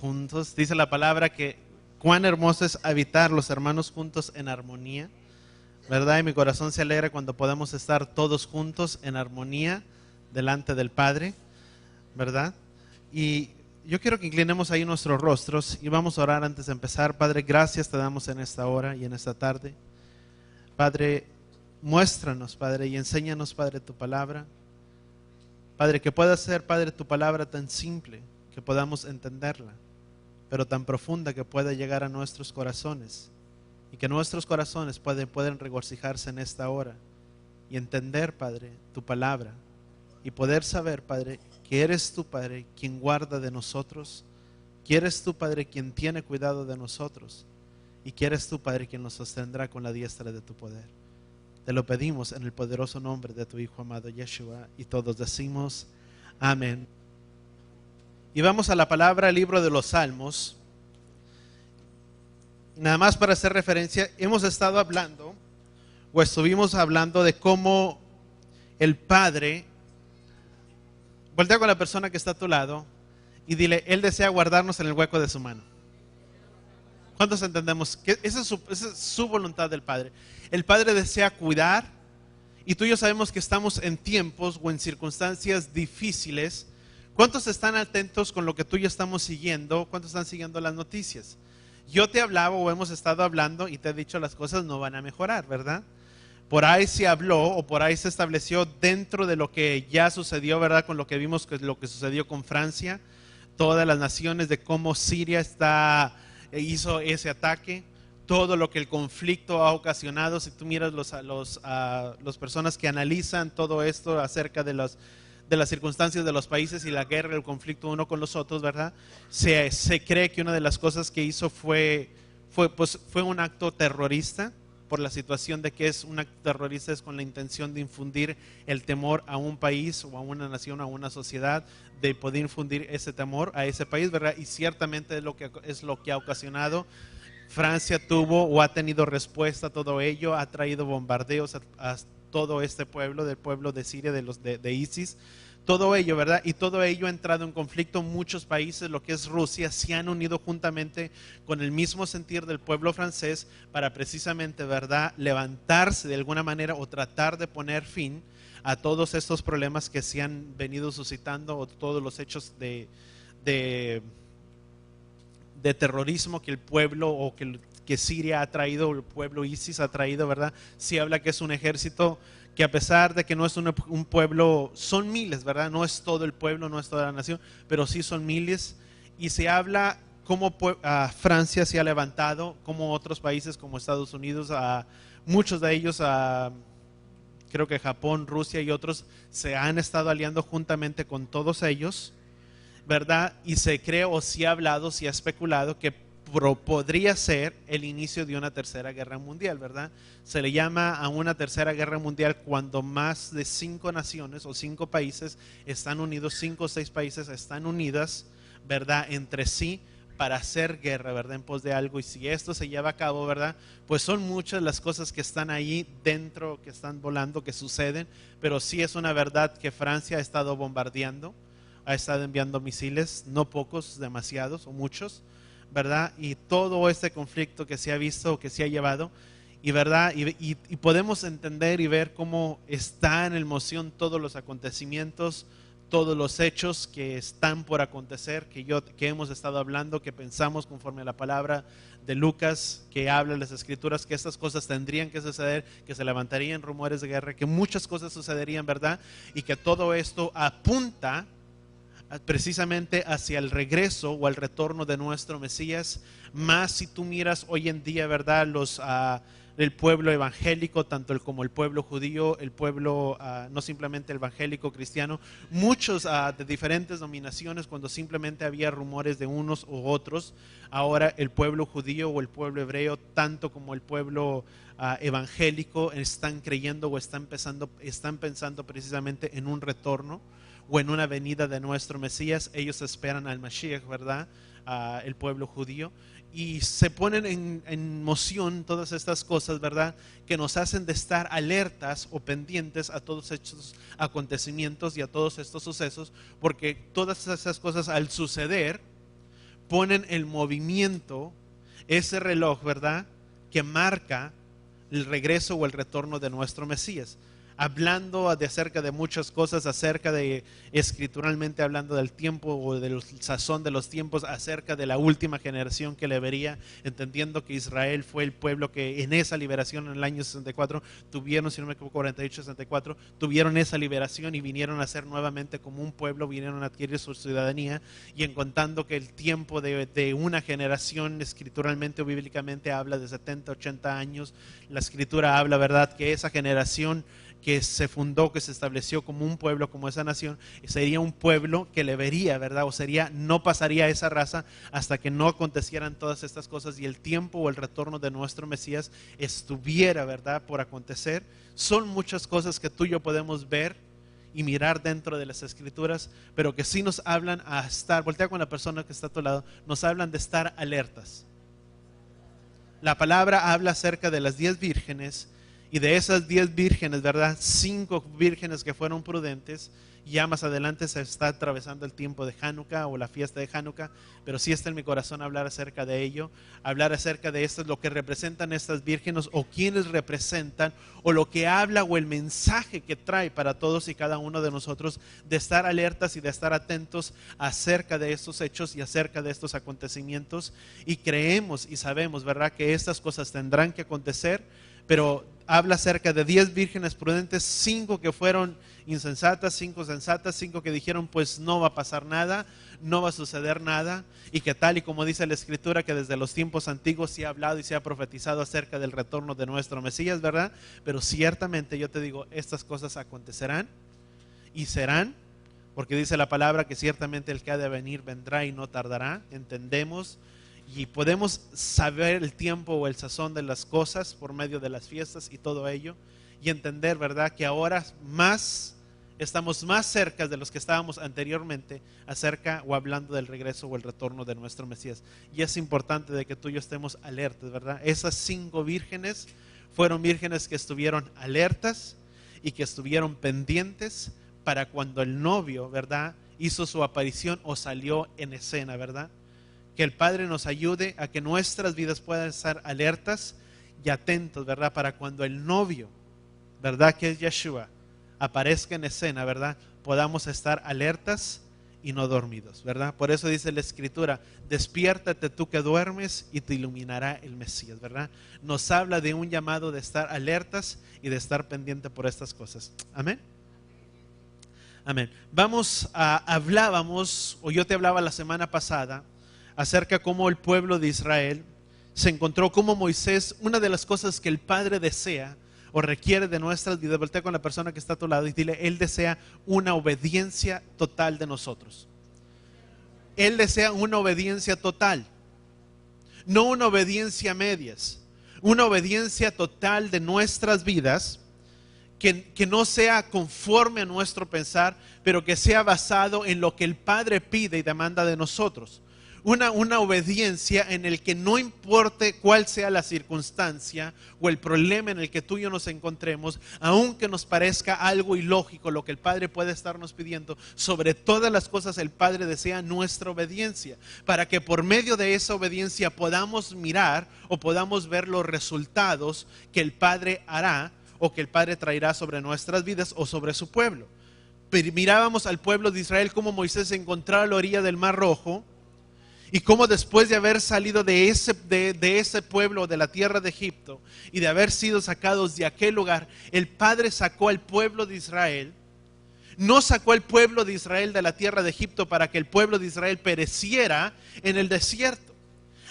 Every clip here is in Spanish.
juntos. Dice la palabra que cuán hermoso es habitar los hermanos juntos en armonía, ¿verdad? Y mi corazón se alegra cuando podemos estar todos juntos en armonía delante del Padre, ¿verdad? Y yo quiero que inclinemos ahí nuestros rostros y vamos a orar antes de empezar. Padre, gracias te damos en esta hora y en esta tarde. Padre, muéstranos, Padre, y enséñanos, Padre, tu palabra. Padre, que pueda ser, Padre, tu palabra tan simple que podamos entenderla, pero tan profunda que pueda llegar a nuestros corazones y que nuestros corazones pueden regocijarse en esta hora y entender, Padre, tu palabra y poder saber, Padre, que eres tú, Padre, quien guarda de nosotros, que eres tú, Padre, quien tiene cuidado de nosotros y que eres tú, Padre, quien nos sostendrá con la diestra de tu poder. Te lo pedimos en el poderoso nombre de tu Hijo amado Yeshua y todos decimos amén. Y vamos a la palabra, el libro de los Salmos. Nada más para hacer referencia, hemos estado hablando o estuvimos hablando de cómo el Padre, voltea con la persona que está a tu lado y dile, Él desea guardarnos en el hueco de su mano. ¿Cuántos entendemos que esa es su voluntad del Padre? El Padre desea cuidar, y tú y yo sabemos que estamos en tiempos o en circunstancias difíciles. ¿Cuántos están atentos con lo que tú y yo estamos siguiendo? ¿Cuántos están siguiendo las noticias? Yo te hablaba o hemos estado hablando y te he dicho las cosas no van a mejorar, ¿verdad? Por ahí se habló o por ahí se estableció dentro de lo que ya sucedió, ¿verdad? Con lo que vimos, que lo que sucedió con Francia, todas las naciones, de cómo Siria hizo ese ataque, todo lo que el conflicto ha ocasionado. Si tú miras las personas que analizan todo esto acerca de las circunstancias de los países y la guerra, el conflicto uno con los otros, ¿verdad? Se cree que una de las cosas que hizo fue un acto terrorista, por la situación de que es un acto terrorista, es con la intención de infundir el temor a un país o a una nación, a una sociedad, de poder infundir ese temor a ese país, ¿verdad? Y ciertamente es lo que ha ocasionado. Francia tuvo o ha tenido respuesta a todo ello, ha traído bombardeos a todo este pueblo, del pueblo de Siria, de ISIS, todo ello, ¿verdad? Y todo ello ha entrado en conflicto. Muchos países, lo que es Rusia, se han unido juntamente con el mismo sentir del pueblo francés para precisamente, ¿verdad?, levantarse de alguna manera o tratar de poner fin a todos estos problemas que se han venido suscitando, o todos los hechos de terrorismo que el pueblo o que Siria ha traído, el pueblo ISIS ha traído, ¿verdad? Se habla que es un ejército que, a pesar de que no es un pueblo, son miles, ¿verdad? No es todo el pueblo, no es toda la nación, pero sí son miles. Y se habla cómo Francia se ha levantado, como otros países como Estados Unidos, muchos de ellos, creo que Japón, Rusia y otros, se han estado aliando juntamente con todos ellos, ¿verdad? Y se cree o se ha hablado, se ha especulado que podría ser el inicio de una tercera guerra mundial, ¿verdad? Se le llama a una tercera guerra mundial cuando más de 5 naciones o 5 países están unidos, 5 o 6 países están unidas, ¿verdad?, entre sí para hacer guerra, ¿verdad?, en pos de algo. Y si esto se lleva a cabo, ¿verdad?, pues son muchas las cosas que están ahí dentro, que están volando, que suceden. Pero sí es una verdad que Francia ha estado bombardeando, ha estado enviando misiles, no pocos, demasiados o muchos, ¿verdad? Y todo este conflicto que se ha visto, que se ha llevado, y ¿verdad? Y podemos entender y ver cómo están en moción todos los acontecimientos, todos los hechos que están por acontecer, que hemos estado hablando, que pensamos conforme a la palabra de Lucas, que habla en las escrituras, que estas cosas tendrían que suceder, que se levantarían rumores de guerra, que muchas cosas sucederían, ¿verdad? Y que todo esto apunta precisamente hacia el regreso o el retorno de nuestro Mesías. Más si tú miras hoy en día, ¿verdad?, el pueblo evangélico, tanto como el pueblo judío, el pueblo no simplemente el evangélico cristiano, muchos de diferentes denominaciones, cuando simplemente había rumores de unos u otros, ahora el pueblo judío o el pueblo hebreo, tanto como el pueblo evangélico, están creyendo o están pensando precisamente en un retorno o en una venida de nuestro Mesías. Ellos esperan al Mashiach, ¿verdad?, el pueblo judío, y se ponen en moción todas estas cosas, ¿verdad?, que nos hacen de estar alertas o pendientes a todos estos acontecimientos y a todos estos sucesos, porque todas esas cosas al suceder ponen en movimiento ese reloj, ¿verdad?, que marca el regreso o el retorno de nuestro Mesías. Hablando acerca de muchas cosas, acerca de, escrituralmente hablando, del tiempo o del sazón de los tiempos, acerca de la última generación que le vería, entendiendo que Israel fue el pueblo que en esa liberación en el año 64 tuvieron, si no me equivoco, 48-64, tuvieron esa liberación y vinieron a ser nuevamente como un pueblo, vinieron a adquirir su ciudadanía, y en contando que el tiempo de una generación escrituralmente o bíblicamente habla de 70-80 años, la escritura habla, ¿verdad?, que esa generación que se fundó, que se estableció como un pueblo, como esa nación, sería un pueblo que le vería, ¿verdad? O sería, no pasaría esa raza hasta que no acontecieran todas estas cosas y el tiempo o el retorno de nuestro Mesías estuviera, ¿verdad?, por acontecer. Son muchas cosas que tú y yo podemos ver y mirar dentro de las escrituras, pero que sí nos hablan a estar, voltea con la persona que está a tu lado, nos hablan de estar alertas. La palabra habla acerca de las 10 vírgenes. Y de esas 10 vírgenes, ¿verdad?, 5 vírgenes que fueron prudentes. Ya más adelante se está atravesando el tiempo de Hanukkah o la fiesta de Hanukkah, pero sí está en mi corazón hablar acerca de ello, hablar acerca de esto, lo que representan estas vírgenes o quienes representan, o lo que habla o el mensaje que trae para todos y cada uno de nosotros, de estar alertas y de estar atentos acerca de estos hechos y acerca de estos acontecimientos. Y creemos y sabemos, ¿verdad?, que estas cosas tendrán que acontecer, pero habla acerca de 10 vírgenes prudentes, 5 que fueron insensatas, 5 sensatas, 5 que dijeron pues no va a pasar nada, no va a suceder nada, y que tal y como dice la escritura, que desde los tiempos antiguos se ha hablado y se ha profetizado acerca del retorno de nuestro Mesías, ¿verdad? Pero ciertamente yo te digo, estas cosas acontecerán y serán, porque dice la palabra que ciertamente el que ha de venir vendrá y no tardará. Entendemos y podemos saber el tiempo o el sazón de las cosas por medio de las fiestas y todo ello, y entender, ¿verdad?, que ahora estamos más cerca de los que estábamos anteriormente acerca o hablando del regreso o el retorno de nuestro Mesías. Y es importante de que tú y yo estemos alertas, ¿verdad? Esas 5 vírgenes fueron vírgenes que estuvieron alertas y que estuvieron pendientes para cuando el novio, ¿verdad?, hizo su aparición o salió en escena, ¿verdad? Que el Padre nos ayude a que nuestras vidas puedan estar alertas y atentos, ¿verdad?, para cuando el novio, ¿verdad?, que es Yeshua, aparezca en escena, ¿verdad?, podamos estar alertas y no dormidos, ¿verdad? Por eso dice la escritura, despiértate tú que duermes y te iluminará el Mesías, ¿verdad? Nos habla de un llamado de estar alertas y de estar pendiente por estas cosas. Amén. Amén. Hablábamos, o yo te hablaba la semana pasada, acerca cómo el pueblo de Israel se encontró como Moisés. Una de las cosas que el Padre desea o requiere de nuestras vidas, voltea con la persona que está a tu lado y dile, Él desea una obediencia total de nosotros. Él desea una obediencia total, no una obediencia a medias, una obediencia total de nuestras vidas, que no sea conforme a nuestro pensar, pero que sea basado en lo que el Padre pide y demanda de nosotros. Una obediencia en el que no importe cuál sea la circunstancia o el problema en el que tú y yo nos encontremos, aunque nos parezca algo ilógico lo que el Padre puede estarnos pidiendo, sobre todas las cosas el Padre desea nuestra obediencia, para que por medio de esa obediencia podamos mirar o podamos ver los resultados que el Padre hará o que el Padre traerá sobre nuestras vidas o sobre su pueblo. Pero mirábamos al pueblo de Israel como Moisés se encontraba a la orilla del Mar Rojo, y cómo después de haber salido de ese pueblo, de la tierra de Egipto, y de haber sido sacados de aquel lugar, el Padre sacó al pueblo de Israel. No sacó al pueblo de Israel de la tierra de Egipto para que el pueblo de Israel pereciera en el desierto.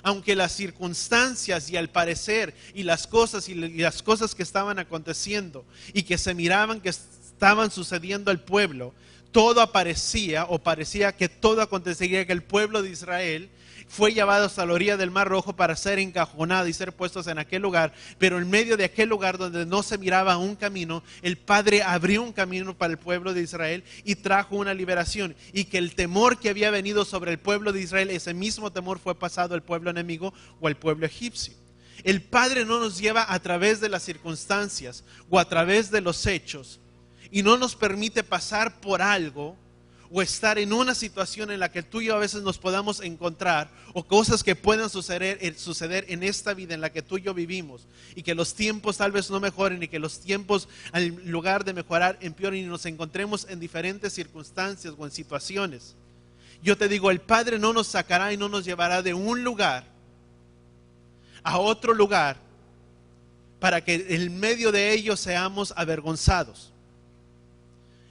Aunque las circunstancias y al parecer y las cosas que estaban aconteciendo y que se miraban que estaban sucediendo al pueblo, todo parecía que todo acontecería, que el pueblo de Israel fue llevado hasta la orilla del Mar Rojo para ser encajonado y ser puestos en aquel lugar, pero en medio de aquel lugar donde no se miraba un camino, el Padre abrió un camino para el pueblo de Israel y trajo una liberación, y que el temor que había venido sobre el pueblo de Israel, ese mismo temor fue pasado al pueblo enemigo o al pueblo egipcio. El Padre no nos lleva a través de las circunstancias o a través de los hechos, y no nos permite pasar por algo o estar en una situación en la que tú y yo a veces nos podamos encontrar, o cosas que puedan suceder en esta vida en la que tú y yo vivimos, y que los tiempos tal vez no mejoren, y que los tiempos en lugar de mejorar empeoren, y nos encontremos en diferentes circunstancias o en situaciones. Yo te digo, el Padre no nos sacará y no nos llevará de un lugar a otro lugar para que en medio de ellos seamos avergonzados.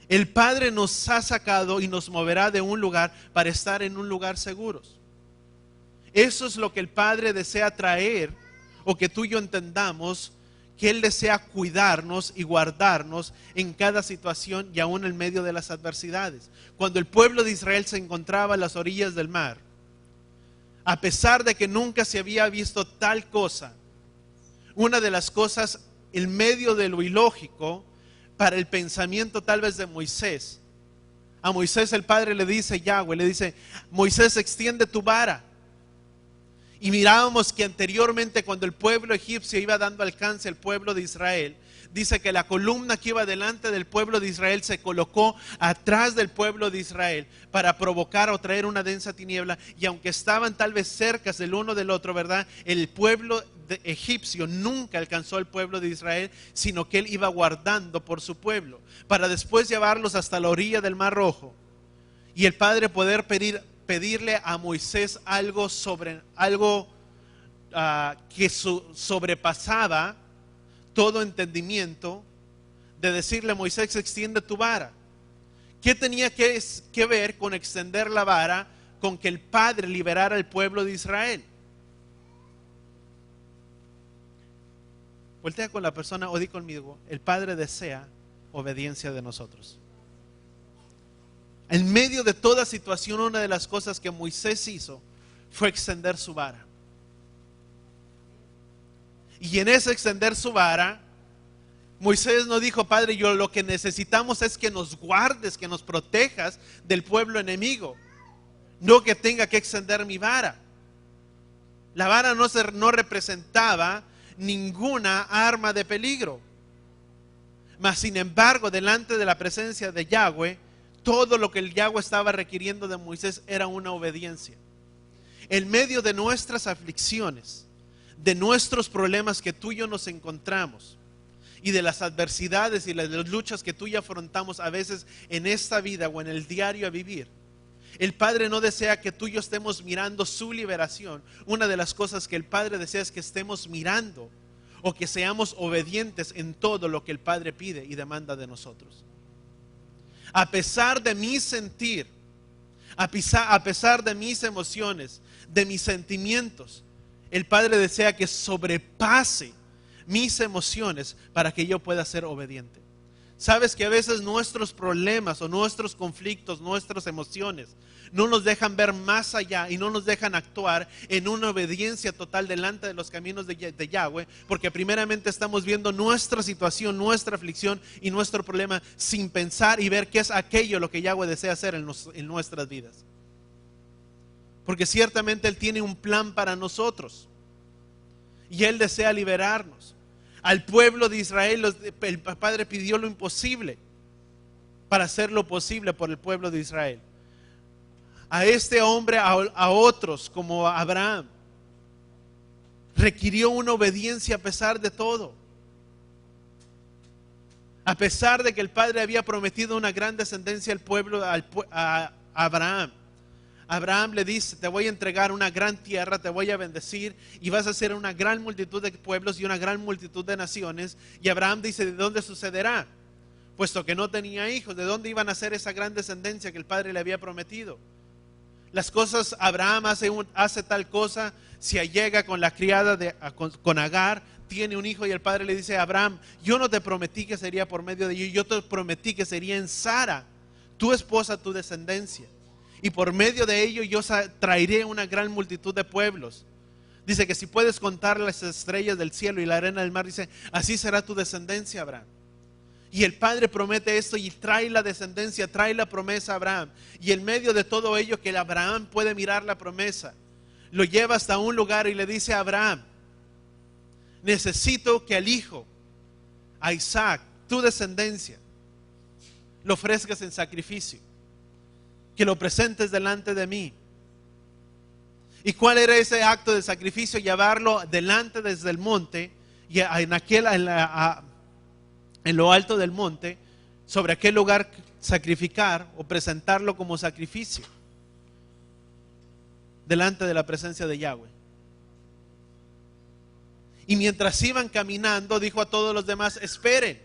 El Padre nos ha sacado y nos moverá de un lugar para estar en un lugar seguros. Eso es lo que el Padre desea traer, o que tú y yo entendamos, que Él desea cuidarnos y guardarnos en cada situación y aún en medio de las adversidades. Cuando el pueblo de Israel se encontraba a las orillas del mar, a pesar de que nunca se había visto tal cosa, una de las cosas en medio de lo ilógico para el pensamiento tal vez de Moisés, a Moisés el Padre le dice, Yahweh le dice, Moisés, extiende tu vara. Y mirábamos que anteriormente, cuando el pueblo egipcio iba dando alcance al pueblo de Israel, dice que la columna que iba delante del pueblo de Israel se colocó atrás del pueblo de Israel para provocar o traer una densa tiniebla. Y aunque estaban tal vez cerca del uno del otro, ¿verdad? El pueblo egipcio nunca alcanzó al pueblo de Israel, sino que él iba guardando por su pueblo, para después llevarlos hasta la orilla del Mar Rojo. Y el Padre poder pedirle a Moisés algo que sobrepasaba todo entendimiento, de decirle, Moisés, extiende tu vara. ¿Qué tenía que ver con extender la vara con que el Padre liberara al pueblo de Israel? Voltea con la persona o di conmigo, el Padre desea obediencia de nosotros. En medio de toda situación, una de las cosas que Moisés hizo fue extender su vara. Y en ese extender su vara, Moisés no dijo, Padre, yo lo que necesitamos es que nos guardes, que nos protejas del pueblo enemigo, no que tenga que extender mi vara. La vara no representaba ninguna arma de peligro. Mas sin embargo, delante de la presencia de Yahweh, todo lo que el Yahweh estaba requiriendo de Moisés era una obediencia. En medio de nuestras aflicciones, de nuestros problemas que tú y yo nos encontramos, y de las adversidades y las luchas que tú y yo afrontamos a veces en esta vida o en el diario a vivir, el Padre no desea que tú y yo estemos mirando su liberación. Una de las cosas que el Padre desea es que estemos mirando, o que seamos obedientes en todo lo que el Padre pide y demanda de nosotros. A pesar de mi sentir, a pesar de mis emociones, de mis sentimientos, el Padre desea que sobrepase mis emociones para que yo pueda ser obediente. Sabes que a veces nuestros problemas o nuestros conflictos, nuestras emociones no nos dejan ver más allá y no nos dejan actuar en una obediencia total delante de los caminos de Yahweh, porque primeramente estamos viendo nuestra situación, nuestra aflicción y nuestro problema sin pensar y ver qué es aquello lo que Yahweh desea hacer en nuestras vidas. Porque ciertamente Él tiene un plan para nosotros y Él desea liberarnos. Al pueblo de Israel el Padre pidió lo imposible para hacer lo posible por el pueblo de Israel. A este hombre, a otros como Abraham, requirió una obediencia a pesar de todo. A pesar de que el Padre había prometido una gran descendencia al pueblo, a Abraham. Abraham le dice, te voy a entregar una gran tierra, te voy a bendecir y vas a ser una gran multitud de pueblos y una gran multitud de naciones. Y Abraham dice, ¿de dónde sucederá? Puesto que no tenía hijos, ¿de dónde iban a ser esa gran descendencia que el Padre le había prometido? Las cosas, Abraham hace tal cosa, se allega con la criada con Agar, tiene un hijo y el Padre le dice a Abraham, yo no te prometí que sería por medio de ello, yo te prometí que sería en Sara, tu esposa, tu descendencia. Y por medio de ello yo traeré una gran multitud de pueblos. Dice que si puedes contar las estrellas del cielo y la arena del mar, dice, así será tu descendencia, Abraham. Y el Padre promete esto y trae la descendencia, trae la promesa a Abraham. Y en medio de todo ello que Abraham puede mirar la promesa, lo lleva hasta un lugar y le dice a Abraham, necesito que al hijo, a Isaac, tu descendencia, lo ofrezcas en sacrificio. que lo presentes delante de mí. ¿Y cuál era ese acto de sacrificio? Llevarlo delante desde el monte, y en lo alto del monte, sobre aquel lugar, sacrificar o presentarlo como sacrificio delante de la presencia de Yahweh. Y mientras iban caminando, dijo a todos los demás: esperen.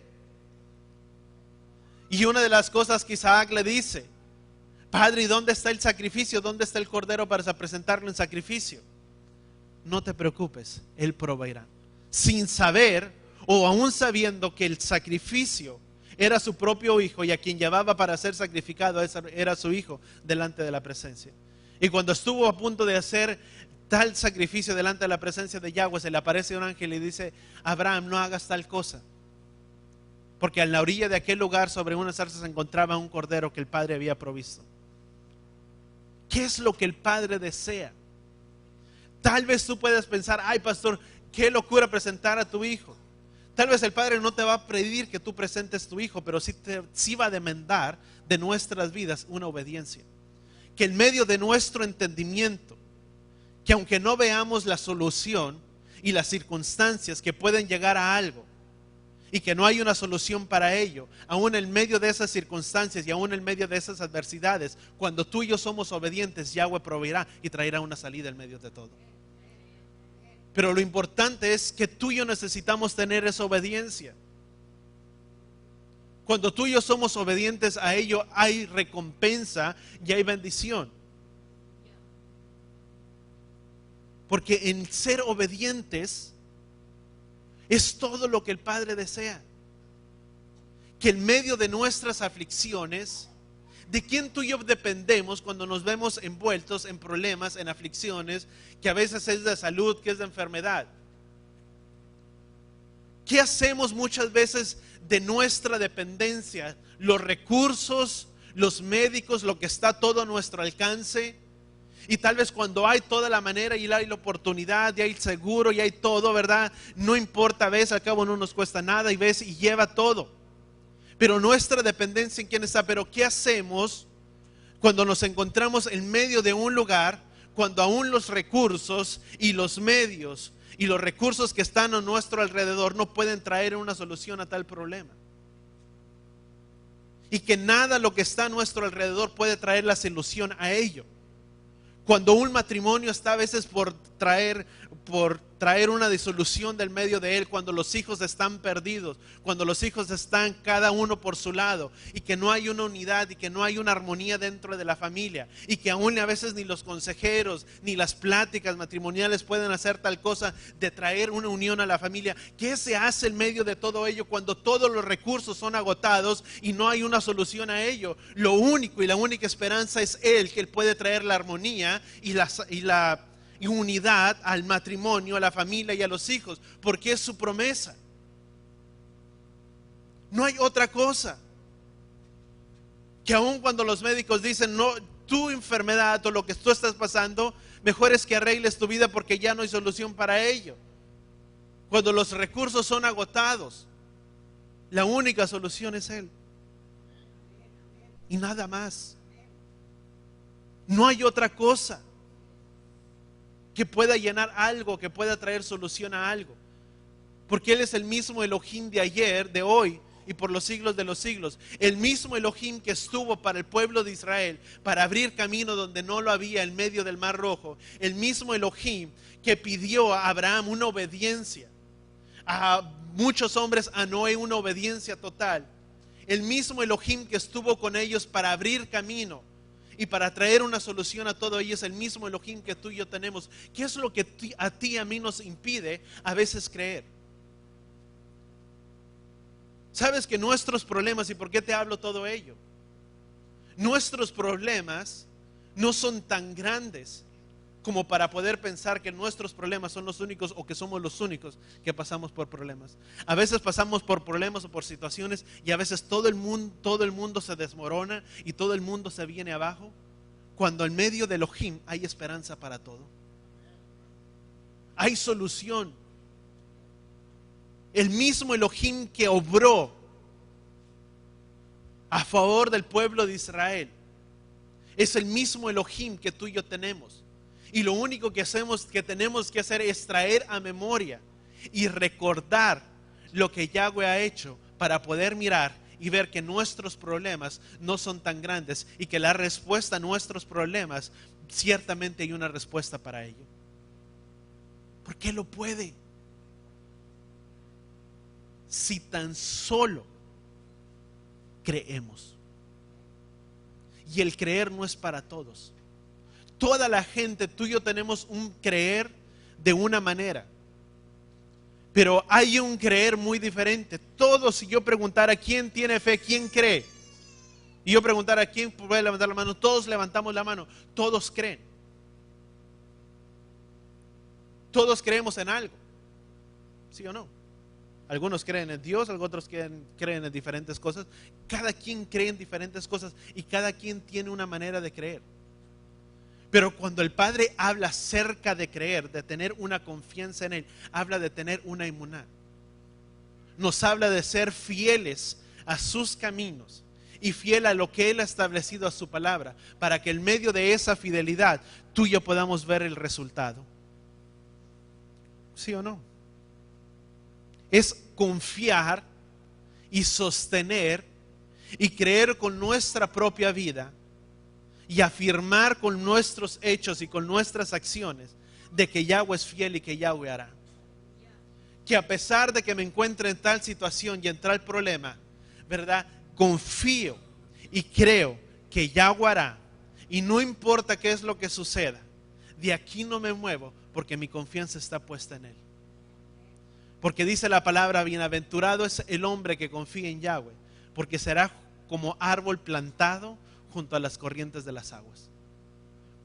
Y una de las cosas que Isaac le dice: Padre, ¿y dónde está el sacrificio? ¿Dónde está el cordero para presentarlo en sacrificio? No te preocupes, Él proveerá. Sin saber, o aún sabiendo que el sacrificio era su propio hijo, y a quien llevaba para ser sacrificado era su hijo delante de la presencia. Y cuando estuvo a punto de hacer tal sacrificio delante de la presencia de Yahweh, se le aparece un ángel y dice: Abraham, no hagas tal cosa, porque en la orilla de aquel lugar, sobre una zarza, se encontraba un cordero que el Padre había provisto. ¿Qué es lo que el Padre desea? Tal vez tú puedas pensar: ay, pastor, qué locura presentar a tu hijo. Tal vez el Padre no te va a pedir que tú presentes tu hijo, pero sí va a demandar de nuestras vidas una obediencia. Que en medio de nuestro entendimiento, que aunque no veamos la solución y las circunstancias que pueden llegar a algo, y que no hay una solución para ello, aún en medio de esas circunstancias y aún en medio de esas adversidades, cuando tú y yo somos obedientes, Yahweh proveerá y traerá una salida en medio de todo. Pero lo importante es que tú y yo necesitamos tener esa obediencia. Cuando tú y yo somos obedientes a ello, hay recompensa y hay bendición. Porque en ser obedientes es todo lo que el Padre desea. Que en medio de nuestras aflicciones, ¿de quién tú y yo dependemos cuando nos vemos envueltos en problemas, en aflicciones, que a veces es de salud, que es de enfermedad? ¿Qué hacemos muchas veces de nuestra dependencia? Los recursos, los médicos, lo que está todo a nuestro alcance. Y tal vez cuando hay toda la manera y hay la oportunidad y hay el seguro y hay todo, ¿verdad? No importa, ves, al cabo no nos cuesta nada y ves y lleva todo. Pero nuestra dependencia en quién está. Pero ¿qué hacemos cuando nos encontramos en medio de un lugar, cuando aún los recursos y los medios y los recursos que están a nuestro alrededor no pueden traer una solución a tal problema? Y que nada lo que está a nuestro alrededor puede traer la solución a ello. Cuando un matrimonio está a veces por traer una disolución del medio de él, cuando los hijos están perdidos, cuando los hijos están cada uno por su lado y que no hay una unidad y que no hay una armonía dentro de la familia y que aún a veces ni los consejeros ni las pláticas matrimoniales pueden hacer tal cosa de traer una unión a la familia. ¿Qué se hace en medio de todo ello cuando todos los recursos son agotados y no hay una solución a ello? Lo único y la única esperanza es Él, que Él puede traer la armonía y la unidad al matrimonio, a la familia y a los hijos, porque es su promesa. No hay otra cosa. Que aun cuando los médicos dicen: no, tu enfermedad o lo que tú estás pasando, mejor es que arregles tu vida porque ya no hay solución para ello. Cuando los recursos son agotados, la única solución es Él y nada más. No hay otra cosa que pueda llenar algo, que pueda traer solución a algo, porque Él es el mismo Elohim de ayer, de hoy y por los siglos de los siglos. El mismo Elohim que estuvo para el pueblo de Israel, para abrir camino donde no lo había en medio del Mar Rojo. El mismo Elohim que pidió a Abraham una obediencia, a muchos hombres, a Noé, una obediencia total. El mismo Elohim que estuvo con ellos para abrir camino y para traer una solución a todo ello, es el mismo Elohim que tú y yo tenemos. ¿Qué es lo que a ti y a mí nos impide a veces creer? ¿Sabes que nuestros problemas, y por qué te hablo todo ello? Nuestros problemas no son tan grandes como para poder pensar que nuestros problemas son los únicos o que somos los únicos que pasamos por problemas. A veces pasamos por problemas o por situaciones y a veces todo el mundo se desmorona y todo el mundo se viene abajo, cuando en medio de Elohim hay esperanza para todo. Hay solución. El mismo Elohim que obró a favor del pueblo de Israel, Es el mismo Elohim que tú y yo tenemos. Y lo único que tenemos que hacer es traer a memoria y recordar lo que Yahweh ha hecho para poder mirar y ver que nuestros problemas no son tan grandes y que la respuesta a nuestros problemas, ciertamente hay una respuesta para ello. Porque Él lo puede. Si tan solo creemos. Y el creer no es para todos. Toda la gente, tú y yo tenemos un creer de una manera, pero hay un creer muy diferente. Todos, si yo preguntara quién tiene fe, quién cree, y yo preguntara quién puede levantar la mano, todos levantamos la mano. Todos creen. Todos creemos en algo, ¿sí o no? Algunos creen en Dios, otros creen en diferentes cosas. Cada quien cree en diferentes cosas y cada quien tiene una manera de creer. Pero cuando el Padre habla acerca de creer, de tener una confianza en Él, habla de tener una emuná. Nos habla de ser fieles a sus caminos y fiel a lo que Él ha establecido a su palabra, para que en medio de esa fidelidad tú y yo podamos ver el resultado. ¿Sí o no? Es confiar y sostener y creer con nuestra propia vida y afirmar con nuestros hechos y con nuestras acciones de que Yahweh es fiel y que Yahweh hará. Que a pesar de que me encuentre en tal situación y en tal problema, ¿verdad? Confío y creo que Yahweh hará, y no importa qué es lo que suceda, de aquí no me muevo porque mi confianza está puesta en Él. Porque dice la palabra, bienaventurado es el hombre que confía en Yahweh, porque será como árbol plantado junto a las corrientes de las aguas.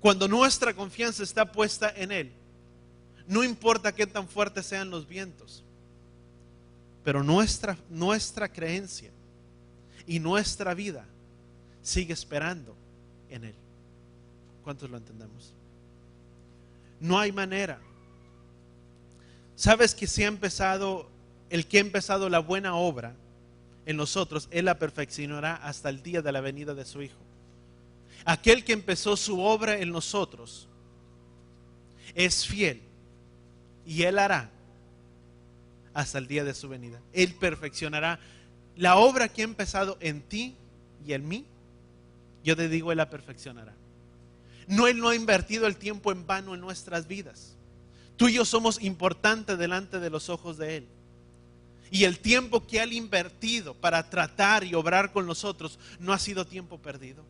Cuando nuestra confianza está puesta en Él, no importa qué tan fuertes sean los vientos, pero nuestra creencia y nuestra vida sigue esperando en Él. ¿Cuántos lo entendemos? No hay manera. ¿Sabes que el que ha empezado la buena obra en nosotros, Él la perfeccionará hasta el día de la venida de su Hijo? Aquel que empezó su obra en nosotros es fiel y Él hará hasta el día de su venida. Él perfeccionará la obra que ha empezado en ti y en mí. Yo te digo, Él la perfeccionará. Él no ha invertido el tiempo en vano en nuestras vidas. Tú y yo somos importantes delante de los ojos de Él. Y el tiempo que Él ha invertido para tratar y obrar con nosotros no ha sido tiempo perdido.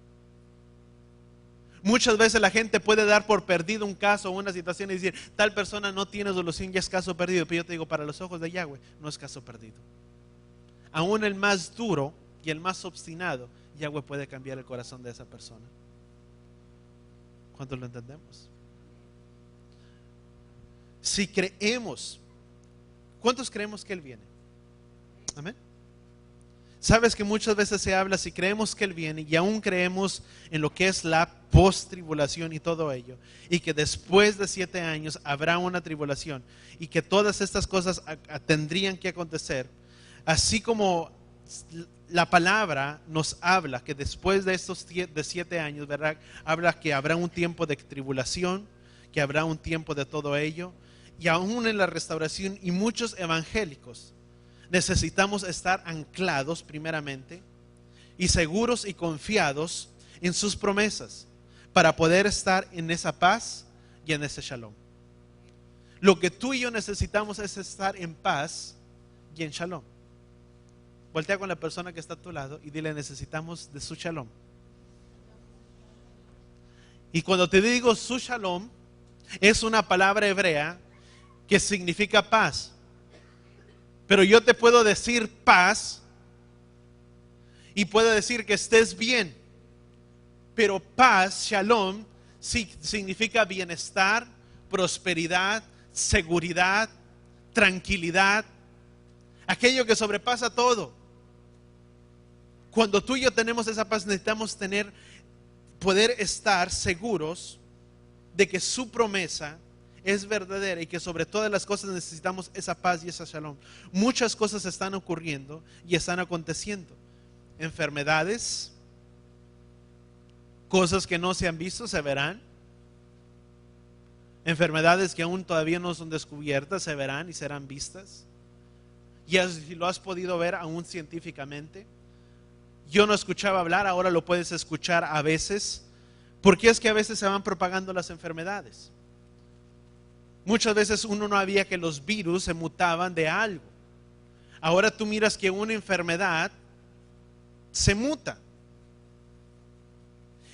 Muchas veces la gente puede dar por perdido un caso o una situación y decir, tal persona no tiene solución, ya es caso perdido. Pero yo te digo, para los ojos de Yahweh no es caso perdido. Aún el más duro y el más obstinado, Yahweh puede cambiar el corazón de esa persona. ¿Cuántos lo entendemos? Si creemos, ¿cuántos creemos que Él viene? Amén. Sabes que muchas veces se habla, si creemos que Él viene y aún creemos en lo que es la post-tribulación y todo ello, y que después de 7 años habrá una tribulación y que todas estas cosas tendrían que acontecer, así como la palabra nos habla que después de estos 7 años, ¿verdad? Habla que habrá un tiempo de tribulación, que habrá un tiempo de todo ello, y aún en la restauración, y muchos evangélicos necesitamos estar anclados primeramente y seguros y confiados en sus promesas para poder estar en esa paz y en ese shalom. Lo que tú y yo necesitamos es estar en paz y en shalom. Voltea con la persona que está a tu lado y dile, necesitamos de su shalom. Y cuando te digo su shalom, es una palabra hebrea que significa paz. Pero yo te puedo decir paz y puedo decir que estés bien. Pero paz, shalom, significa bienestar, prosperidad, seguridad, tranquilidad, aquello que sobrepasa todo. Cuando tú y yo tenemos esa paz, necesitamos poder estar seguros de que su promesa es verdadera y que sobre todas las cosas necesitamos esa paz y esa shalom. Muchas cosas están ocurriendo y están aconteciendo. Enfermedades, Cosas que no se han visto se verán. Enfermedades que aún todavía no son descubiertas se verán y serán vistas. Y lo has podido ver aún científicamente. Yo no escuchaba hablar, ahora lo puedes escuchar a veces. Porque es que a veces se van propagando las enfermedades. Muchas veces uno no había que los virus se mutaban de algo. Ahora tú miras que una enfermedad se muta.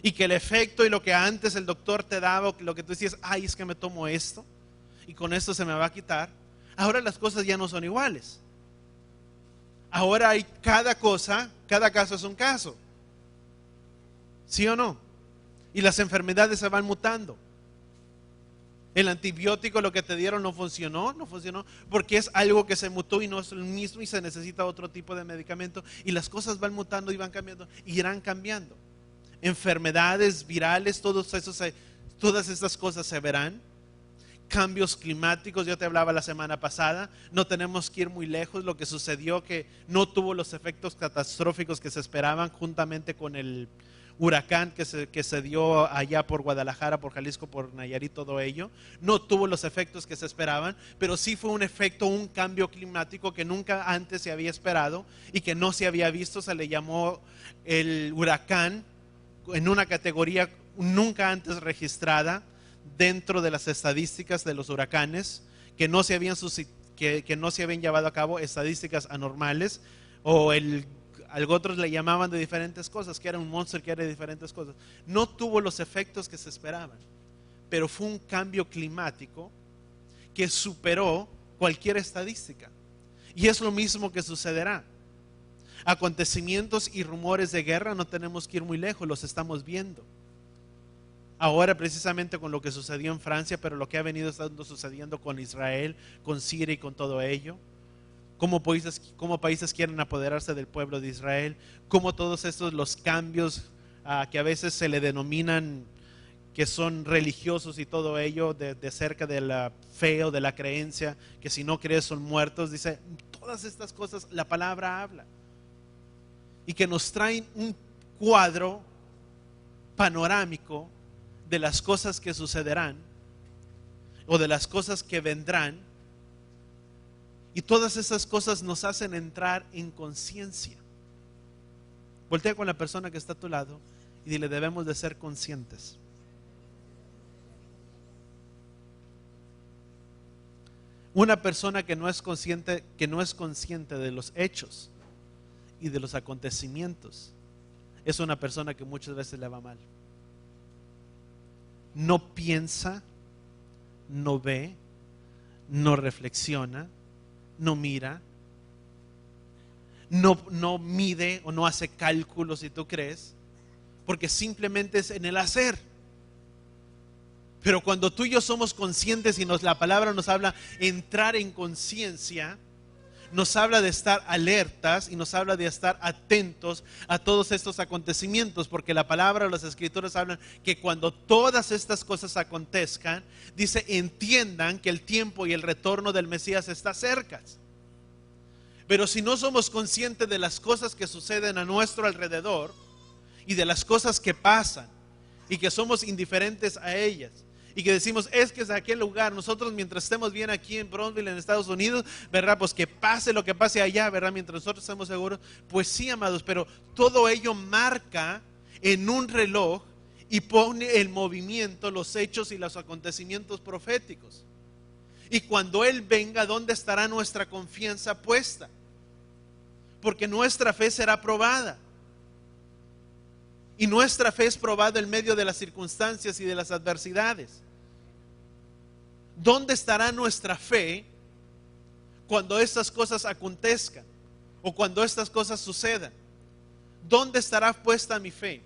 Y que el efecto y lo que antes el doctor te daba, o lo que tú decías, ay, es que me tomo esto y con esto se me va a quitar. Ahora las cosas ya no son iguales. Ahora hay cada cosa, cada caso es un caso. ¿Sí o no? Y las enfermedades se van mutando. El antibiótico, lo que te dieron no funcionó porque es algo que se mutó y no es el mismo y se necesita otro tipo de medicamento. Y las cosas van mutando y van cambiando y irán cambiando. Enfermedades virales, todas estas cosas se verán. Cambios climáticos, yo te hablaba la semana pasada, no tenemos que ir muy lejos. Lo que sucedió que no tuvo los efectos catastróficos que se esperaban, juntamente con el huracán que se dio allá por Guadalajara, por Jalisco, por Nayarit, todo ello, no tuvo los efectos que se esperaban, pero sí fue un efecto, un cambio climático que nunca antes se había esperado y que no se había visto. Se le llamó el huracán en una categoría nunca antes registrada dentro de las estadísticas de los huracanes, que no se habían llevado a cabo, estadísticas anormales, o otros le llamaban de diferentes cosas, que era un monstruo, que era de diferentes cosas. No tuvo los efectos que se esperaban, pero fue un cambio climático que superó cualquier estadística. Y es lo mismo que sucederá. Acontecimientos y rumores de guerra no tenemos que ir muy lejos, los estamos viendo. Ahora precisamente con lo que sucedió en Francia, pero lo que ha venido estando sucediendo con Israel, con Siria y con todo ello. Cómo países quieren apoderarse del pueblo de Israel, cómo todos estos los cambios que a veces se le denominan que son religiosos y todo ello, de cerca de la fe o de la creencia, que si no crees son muertos. Dice, todas estas cosas la palabra habla, y que nos traen un cuadro panorámico de las cosas que sucederán o de las cosas que vendrán. Y todas esas cosas nos hacen entrar en conciencia. Voltea con la persona que está a tu lado y dile, debemos de ser conscientes. Una persona que no es consciente de los hechos y de los acontecimientos, es una persona que muchas veces le va mal. No piensa, no ve, no reflexiona, no mira, no mide o no hace cálculos, si tú crees, porque simplemente es en el hacer. Pero cuando tú y yo somos conscientes y la palabra nos habla entrar en conciencia, nos habla de estar alertas y nos habla de estar atentos a todos estos acontecimientos, porque la palabra, las escrituras hablan que cuando todas estas cosas acontezcan, dice, entiendan que el tiempo y el retorno del Mesías está cerca. Pero si no somos conscientes de las cosas que suceden a nuestro alrededor y de las cosas que pasan y que somos indiferentes a ellas, y que decimos, es que es aquel lugar, nosotros mientras estemos bien aquí en Brownsville, en Estados Unidos, ¿verdad? Pues que pase lo que pase allá, ¿verdad? Mientras nosotros estemos seguros. Pues sí, amados, pero todo ello marca en un reloj y pone en movimiento los hechos y los acontecimientos proféticos. Y cuando Él venga, ¿dónde estará nuestra confianza puesta? Porque nuestra fe será probada. Y nuestra fe es probada en medio de las circunstancias y de las adversidades. ¿Dónde estará nuestra fe cuando estas cosas acontezcan o cuando estas cosas sucedan? ¿Dónde estará puesta mi fe?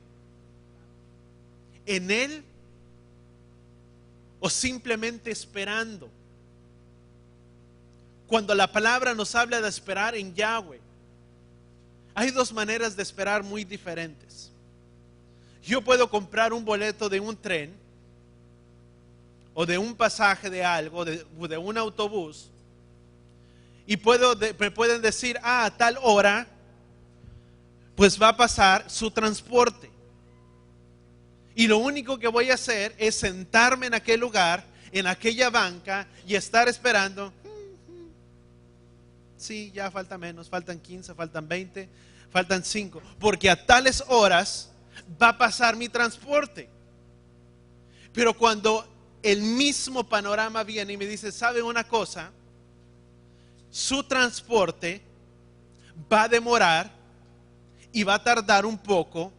¿En Él o simplemente esperando? Cuando la palabra nos habla de esperar en Yahweh, hay dos maneras de esperar muy diferentes. Yo puedo comprar un boleto de un tren o de un pasaje de algo, de un autobús, y me pueden decir, a tal hora pues va a pasar su transporte. Y lo único que voy a hacer es sentarme en aquel lugar, en aquella banca, y estar esperando. Sí, ya falta menos, faltan 15, faltan 20, faltan 5, porque a tales horas va a pasar mi transporte. Pero cuando el mismo panorama viene y me dice, ¿sabe una cosa? Su transporte va a demorar y va a tardar un poco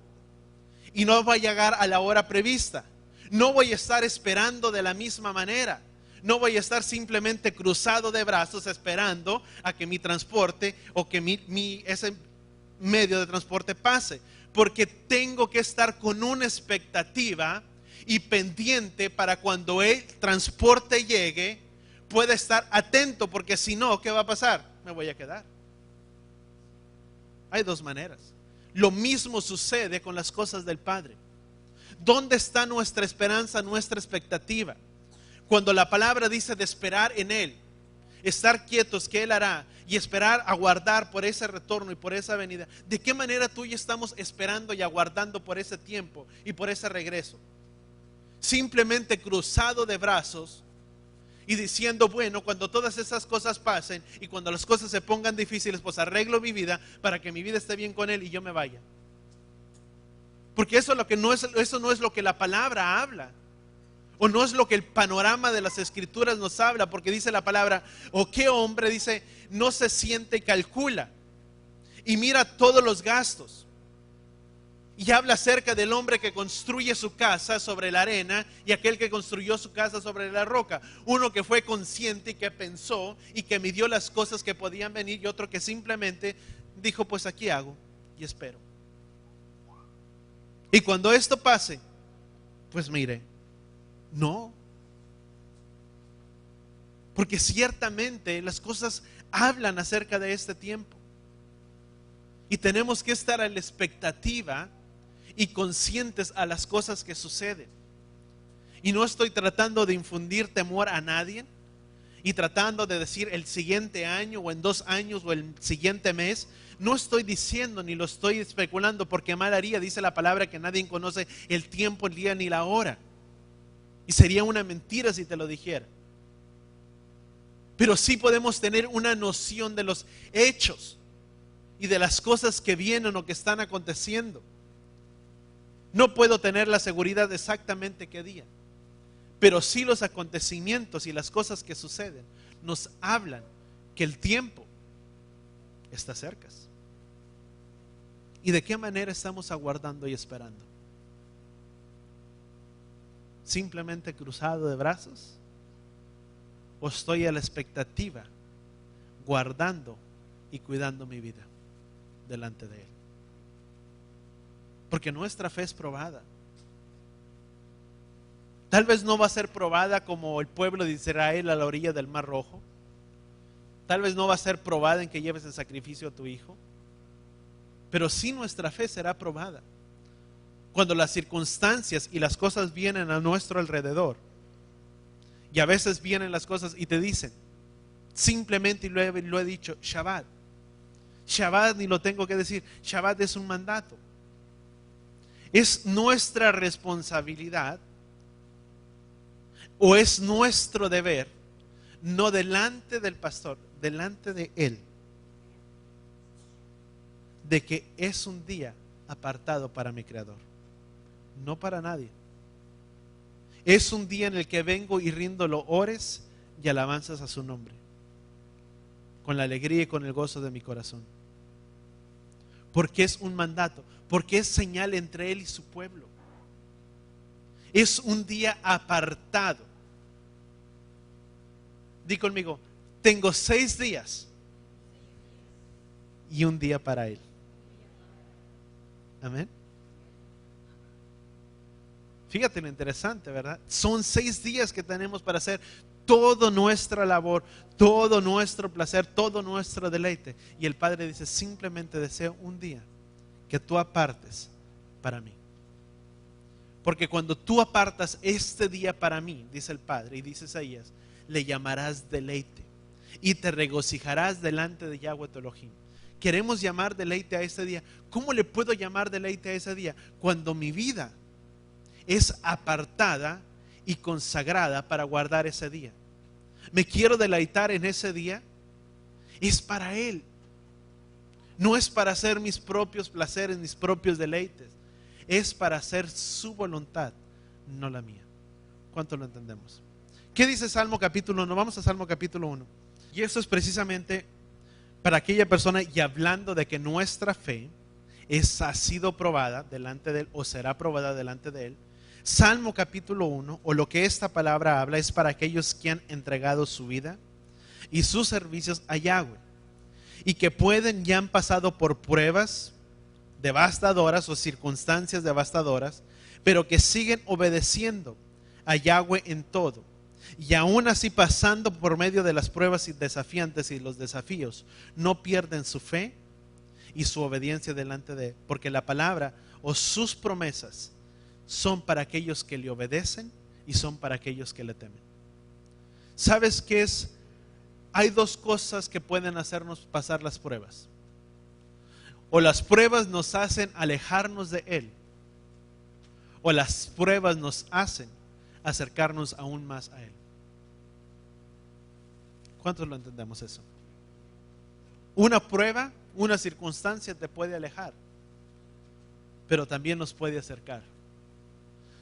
y no va a llegar a la hora prevista. No voy a estar esperando de la misma manera. No voy a estar simplemente cruzado de brazos esperando a que mi transporte o que ese medio de transporte pase. Porque tengo que estar con una expectativa y pendiente para cuando el transporte llegue, pueda estar atento, porque si no, ¿qué va a pasar? Me voy a quedar. Hay dos maneras. Lo mismo sucede con las cosas del Padre. ¿Dónde está nuestra esperanza, nuestra expectativa? Cuando la palabra dice de esperar en Él, estar quietos que Él hará y esperar, aguardar por ese retorno y por esa venida. ¿De qué manera tú y yo estamos esperando y aguardando por ese tiempo y por ese regreso? Simplemente cruzado de brazos y diciendo, bueno, cuando todas esas cosas pasen y cuando las cosas se pongan difíciles, pues arreglo mi vida para que mi vida esté bien con Él y yo me vaya. Porque eso no es lo que la palabra habla. O no es lo que el panorama de las escrituras nos habla, porque dice la palabra, o qué hombre, dice, no se siente y calcula y mira todos los gastos. Y habla acerca del hombre que construye su casa sobre la arena y aquel que construyó su casa sobre la roca. Uno que fue consciente y que pensó y que midió las cosas que podían venir, y otro que simplemente dijo, pues aquí hago y espero. Y cuando esto pase, pues mire, no. Porque ciertamente las cosas hablan acerca de este tiempo. Y tenemos que estar a la expectativa y conscientes a las cosas que suceden. Y no estoy tratando de infundir temor a nadie y tratando de decir el siguiente año o en 2 años o el siguiente mes. No estoy diciendo ni lo estoy especulando, porque mal haría. Dice la palabra que nadie conoce el tiempo, el día ni la hora. Y sería una mentira si te lo dijera. Pero sí podemos tener una noción de los hechos y de las cosas que vienen o que están aconteciendo. No puedo tener la seguridad de exactamente qué día, pero sí los acontecimientos y las cosas que suceden nos hablan que el tiempo está cerca. ¿Y de qué manera estamos aguardando y esperando? ¿Simplemente cruzado de brazos? ¿O estoy a la expectativa, guardando y cuidando mi vida delante de Él? Porque nuestra fe es probada. Tal vez no va a ser probada como el pueblo de Israel a la orilla del Mar Rojo. Tal vez no va a ser probada en que lleves el sacrificio a tu hijo. Pero sí nuestra fe será probada cuando las circunstancias y las cosas vienen a nuestro alrededor. Y a veces vienen las cosas y te dicen, simplemente, y lo he dicho, Shabbat. Shabbat ni lo tengo que decir, Shabbat es un mandato. Es nuestra responsabilidad o es nuestro deber, no delante del pastor, delante de Él, de que es un día apartado para mi Creador, no para nadie. Es un día en el que vengo y rindo loores y alabanzas a su nombre, con la alegría y con el gozo de mi corazón. Porque es un mandato, porque es señal entre Él y su pueblo. Es un día apartado. Di conmigo, tengo 6 días y un día para Él. Amén. Fíjate lo interesante, ¿verdad? Son 6 días que tenemos para hacer toda nuestra labor, todo nuestro placer, todo nuestro deleite. Y el Padre dice, simplemente deseo un día que tú apartes para mí. Porque cuando tú apartas este día para mí, dice el Padre, y dice Isaías, le llamarás deleite y te regocijarás delante de Yahweh tu Elohim. Queremos llamar deleite a ese día. ¿Cómo le puedo llamar deleite a ese día? Cuando mi vida es apartada y consagrada para guardar ese día. Me quiero deleitar en ese día, es para Él. No es para hacer mis propios placeres, mis propios deleites. Es para hacer su voluntad, no la mía. ¿Cuánto lo entendemos? ¿Qué dice Salmo capítulo 1? Vamos a Salmo capítulo 1. Y eso es precisamente para aquella persona, y hablando de que nuestra fe ha sido probada delante de Él, o será probada delante de Él. Salmo capítulo 1, o lo que esta palabra habla, es para aquellos que han entregado su vida y sus servicios a Yahweh, y que pueden y han pasado por pruebas devastadoras o circunstancias devastadoras, pero que siguen obedeciendo a Yahweh en todo. Y aún así, pasando por medio de las pruebas y desafiantes y los desafíos, no pierden su fe y su obediencia delante de Él, porque la palabra o sus promesas son para aquellos que le obedecen y son para aquellos que le temen. ¿Sabes qué es? Hay dos cosas que pueden hacernos pasar las pruebas. O las pruebas nos hacen alejarnos de Él, o las pruebas nos hacen acercarnos aún más a Él. ¿Cuántos lo entendemos eso? Una prueba, una circunstancia te puede alejar, pero también nos puede acercar.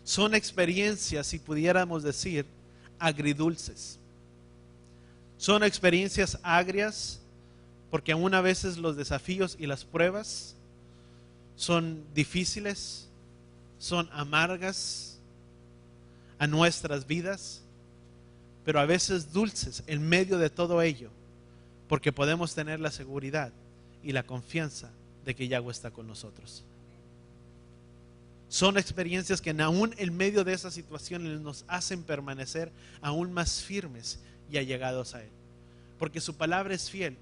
Son experiencias, si pudiéramos decir, agridulces. Son experiencias agrias, porque aún a veces los desafíos y las pruebas son difíciles, son amargas a nuestras vidas, pero a veces dulces en medio de todo ello, porque podemos tener la seguridad y la confianza de que Yahweh está con nosotros. Son experiencias que aún en medio de esas situaciones nos hacen permanecer aún más firmes y allegados a Él, porque su palabra es fiel.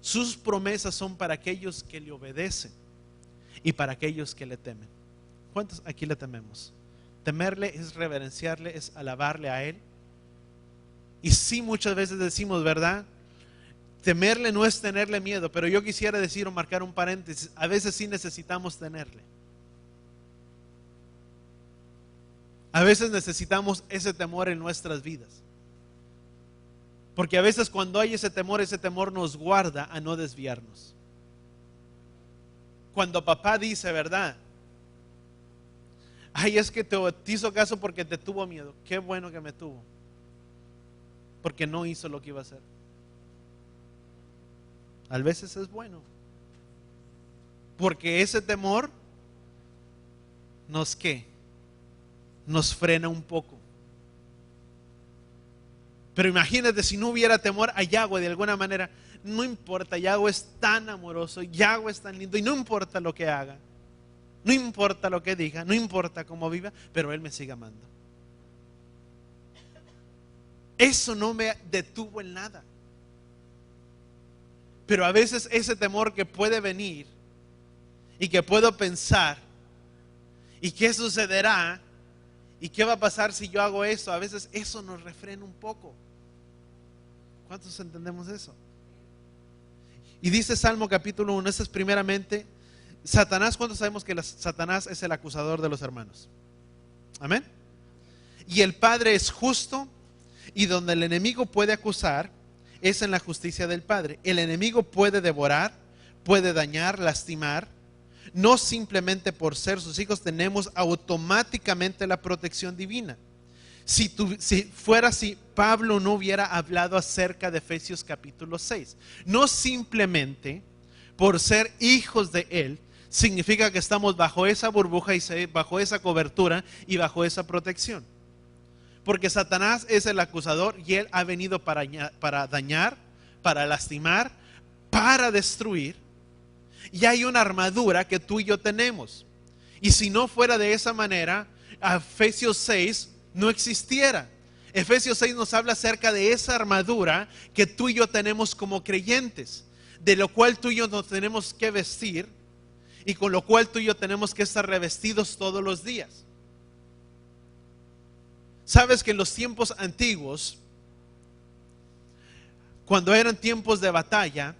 Sus promesas son para aquellos que le obedecen y para aquellos que le temen. ¿Cuántos aquí le tememos? Temerle es reverenciarle, es alabarle a Él. Y sí, muchas veces decimos, ¿verdad? Temerle no es tenerle miedo, pero yo quisiera decir o marcar un paréntesis, a veces sí necesitamos tenerle. A veces necesitamos ese temor en nuestras vidas. Porque a veces cuando hay ese temor nos guarda a no desviarnos. Cuando papá dice, ¿verdad? Ay, es que te hizo caso porque te tuvo miedo. Qué bueno que me tuvo, porque no hizo lo que iba a hacer. A veces es bueno, porque ese temor nos nos frena un poco. Pero imagínate si no hubiera temor a Yahweh de alguna manera. No importa, Yahweh es tan amoroso, Yahweh es tan lindo, y no importa lo que haga, no importa lo que diga, no importa cómo viva, pero Él me sigue amando. Eso no me detuvo en nada. Pero a veces ese temor que puede venir y que puedo pensar, ¿y qué sucederá? ¿Y qué va a pasar si yo hago eso? A veces eso nos refrena un poco. ¿Cuántos entendemos eso? Y dice Salmo capítulo 1, eso es primeramente Satanás. ¿Cuántos sabemos que Satanás es el acusador de los hermanos? Amén. Y el Padre es justo, y donde el enemigo puede acusar es en la justicia del Padre. El enemigo puede devorar, puede dañar, lastimar. No simplemente por ser sus hijos tenemos automáticamente la protección divina. Si fuera así, Pablo no hubiera hablado acerca de Efesios capítulo 6. No simplemente por ser hijos de Él significa que estamos bajo esa burbuja y bajo esa cobertura y bajo esa protección. Porque Satanás es el acusador y él ha venido para dañar, para lastimar, para destruir. Y hay una armadura que tú y yo tenemos. Y si no fuera de esa manera, Efesios 6 no existiera. Efesios 6 nos habla acerca de esa armadura que tú y yo tenemos como creyentes, de lo cual tú y yo nos tenemos que vestir y con lo cual tú y yo tenemos que estar revestidos todos los días. Sabes que en los tiempos antiguos, cuando eran tiempos de batalla,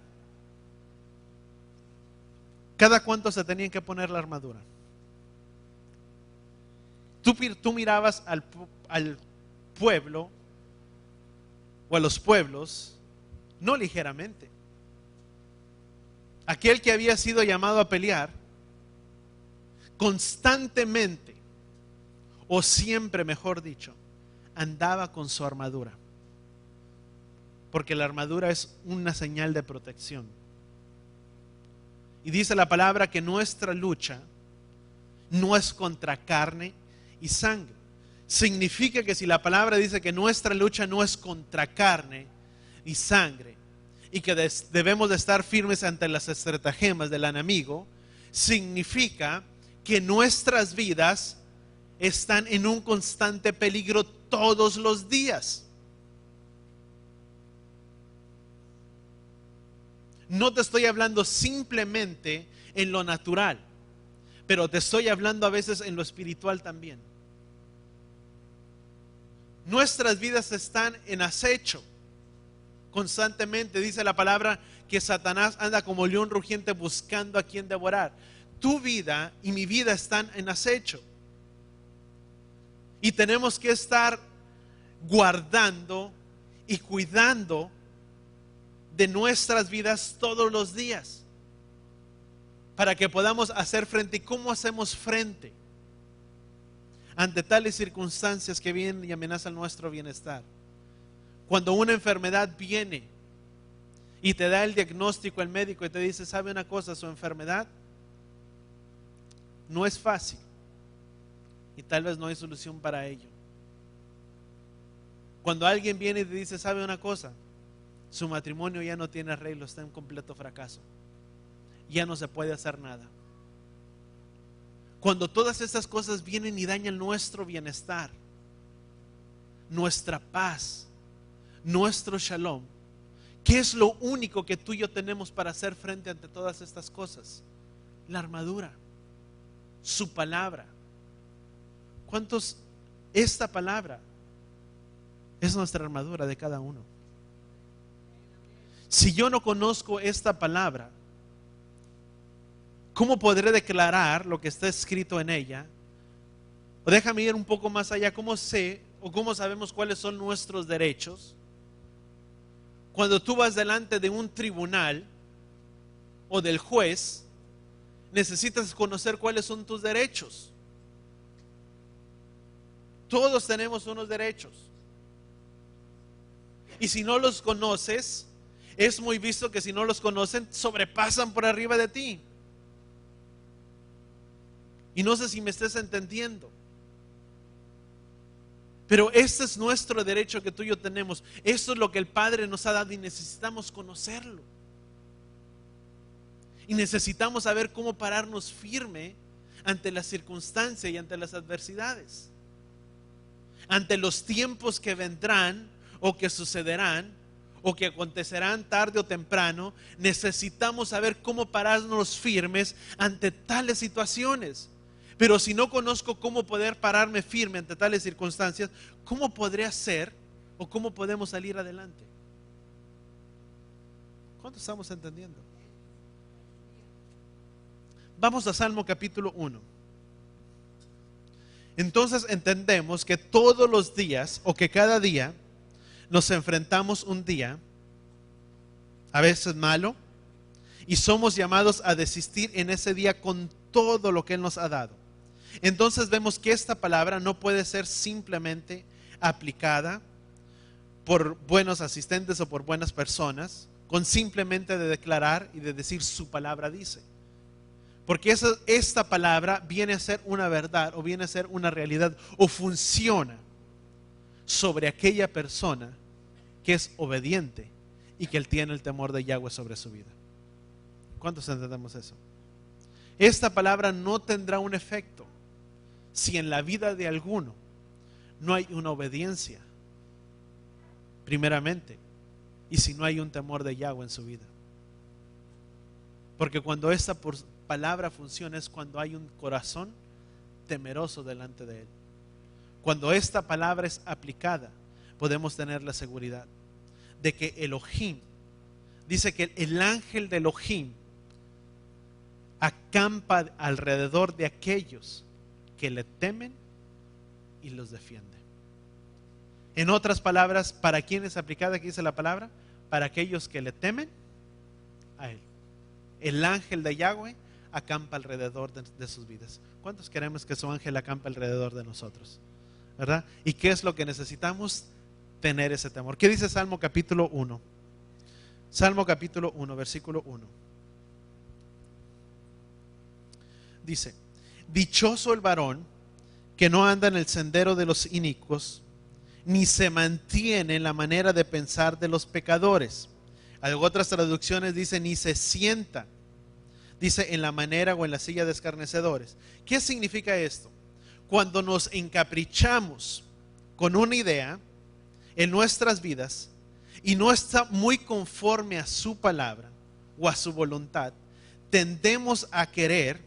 ¿cada cuánto se tenían que poner la armadura? Tú mirabas al pueblo o a los pueblos no ligeramente. Aquel que había sido llamado a pelear constantemente, o siempre mejor dicho, andaba con su armadura, porque la armadura es una señal de protección. Y dice la palabra que nuestra lucha no es contra carne y sangre. Significa que si la palabra dice que nuestra lucha no es contra carne y sangre, y que debemos de estar firmes ante las estratagemas del enemigo, significa que nuestras vidas están en un constante peligro todos los días. No te estoy hablando simplemente en lo natural, pero te estoy hablando a veces en lo espiritual también. Nuestras vidas están en acecho constantemente. Dice la palabra que Satanás anda como león rugiente buscando a quien devorar. Tu vida y mi vida están en acecho. Y tenemos que estar guardando y cuidando de nuestras vidas todos los días, para que podamos hacer frente. ¿Y cómo hacemos frente ante tales circunstancias que vienen y amenazan nuestro bienestar? Cuando una enfermedad viene y te da el diagnóstico el médico y te dice, ¿sabe una cosa? Su enfermedad no es fácil y tal vez no hay solución para ello. Cuando alguien viene y te dice, ¿sabe una cosa? Su matrimonio ya no tiene arreglo, está en completo fracaso, ya no se puede hacer nada. Cuando todas estas cosas vienen y dañan nuestro bienestar, nuestra paz, nuestro shalom, ¿qué es lo único que tú y yo tenemos para hacer frente ante todas estas cosas? La armadura, su palabra. ¿Cuántos? Esta palabra es nuestra armadura de cada uno. Si yo no conozco esta palabra, ¿cómo podré declarar lo que está escrito en ella? O déjame ir un poco más allá. ¿Cómo sé o cómo sabemos cuáles son nuestros derechos? Cuando tú vas delante de un tribunal o del juez, necesitas conocer cuáles son tus derechos. Todos tenemos unos derechos. Y si no los conoces, es muy visto que si no los conocen, sobrepasan por arriba de ti. Y no sé si me estés entendiendo. Pero este es nuestro derecho que tú y yo tenemos. Esto es lo que el Padre nos ha dado y necesitamos conocerlo. Y necesitamos saber cómo pararnos firme ante las circunstancias y ante las adversidades. Ante los tiempos que vendrán o que sucederán o que acontecerán tarde o temprano, necesitamos saber cómo pararnos firmes ante tales situaciones. Pero si no conozco cómo poder pararme firme ante tales circunstancias, ¿cómo podré hacer o cómo podemos salir adelante? ¿Cuánto estamos entendiendo? Vamos a Salmo capítulo 1. Entonces entendemos que todos los días o que cada día nos enfrentamos un día, a veces malo, y somos llamados a desistir en ese día con todo lo que Él nos ha dado. Entonces vemos que esta palabra no puede ser simplemente aplicada por buenos asistentes o por buenas personas, con simplemente de declarar y de decir su palabra dice. Porque esta palabra viene a ser una verdad o viene a ser una realidad o funciona sobre aquella persona que es obediente y que él tiene el temor de Yahweh sobre su vida. ¿Cuántos entendemos eso? Esta palabra no tendrá un efecto si en la vida de alguno no hay una obediencia, primeramente, y si no hay un temor de Yahweh en su vida. Porque cuando esta palabra funciona es cuando hay un corazón temeroso delante de Él. Cuando esta palabra es aplicada, podemos tener la seguridad de que Elohim, dice que el ángel de Elohim acampa alrededor de aquellos que le temen y los defiende. En otras palabras, ¿para quién es aplicada aquí dice la palabra? Para aquellos que le temen a Él. El ángel de Yahweh acampa alrededor de sus vidas. ¿Cuántos queremos que su ángel acampe alrededor de nosotros? ¿Verdad? ¿Y qué es lo que necesitamos? Tener ese temor. ¿Qué dice Salmo capítulo 1? Salmo capítulo 1, versículo 1. Dice: dichoso el varón que no anda en el sendero de los inicuos, ni se mantiene en la manera de pensar de los pecadores. Otras traducciones dicen ni se sienta, dice en la manera o en la silla de escarnecedores. ¿Qué significa esto? Cuando nos encaprichamos con una idea en nuestras vidas y no está muy conforme a su palabra o a su voluntad, tendemos a querer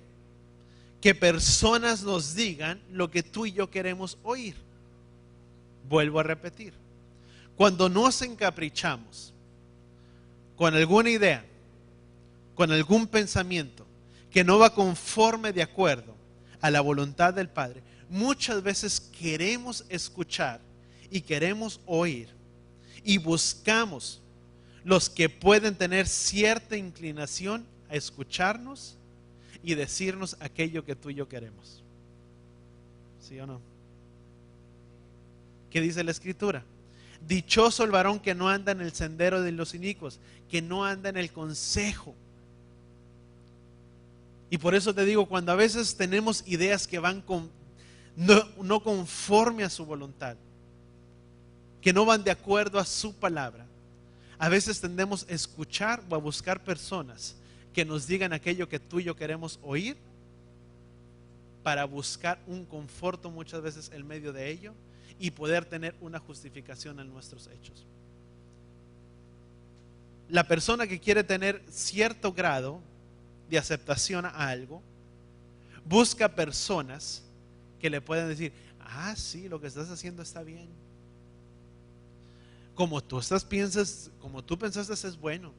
que personas nos digan lo que tú y yo queremos oír. Vuelvo a repetir, cuando nos encaprichamos con alguna idea, con algún pensamiento que no va conforme de acuerdo a la voluntad del Padre, muchas veces queremos escuchar y queremos oír y buscamos los que pueden tener cierta inclinación a escucharnos y decirnos aquello que tú y yo queremos. ¿Sí o no? ¿Qué dice la Escritura? Dichoso el varón que no anda en el sendero de los inicuos, que no anda en el consejo. Y por eso te digo, cuando a veces tenemos ideas que van no conforme a su voluntad, que no van de acuerdo a su palabra, a veces tendemos a escuchar o a buscar personas que nos digan aquello que tú y yo queremos oír, para buscar un conforto muchas veces en medio de ello y poder tener una justificación en nuestros hechos. La persona que quiere tener cierto grado de aceptación a algo, busca personas que le puedan decir: ah, sí, lo que estás haciendo está bien. Como tú pensaste es bueno.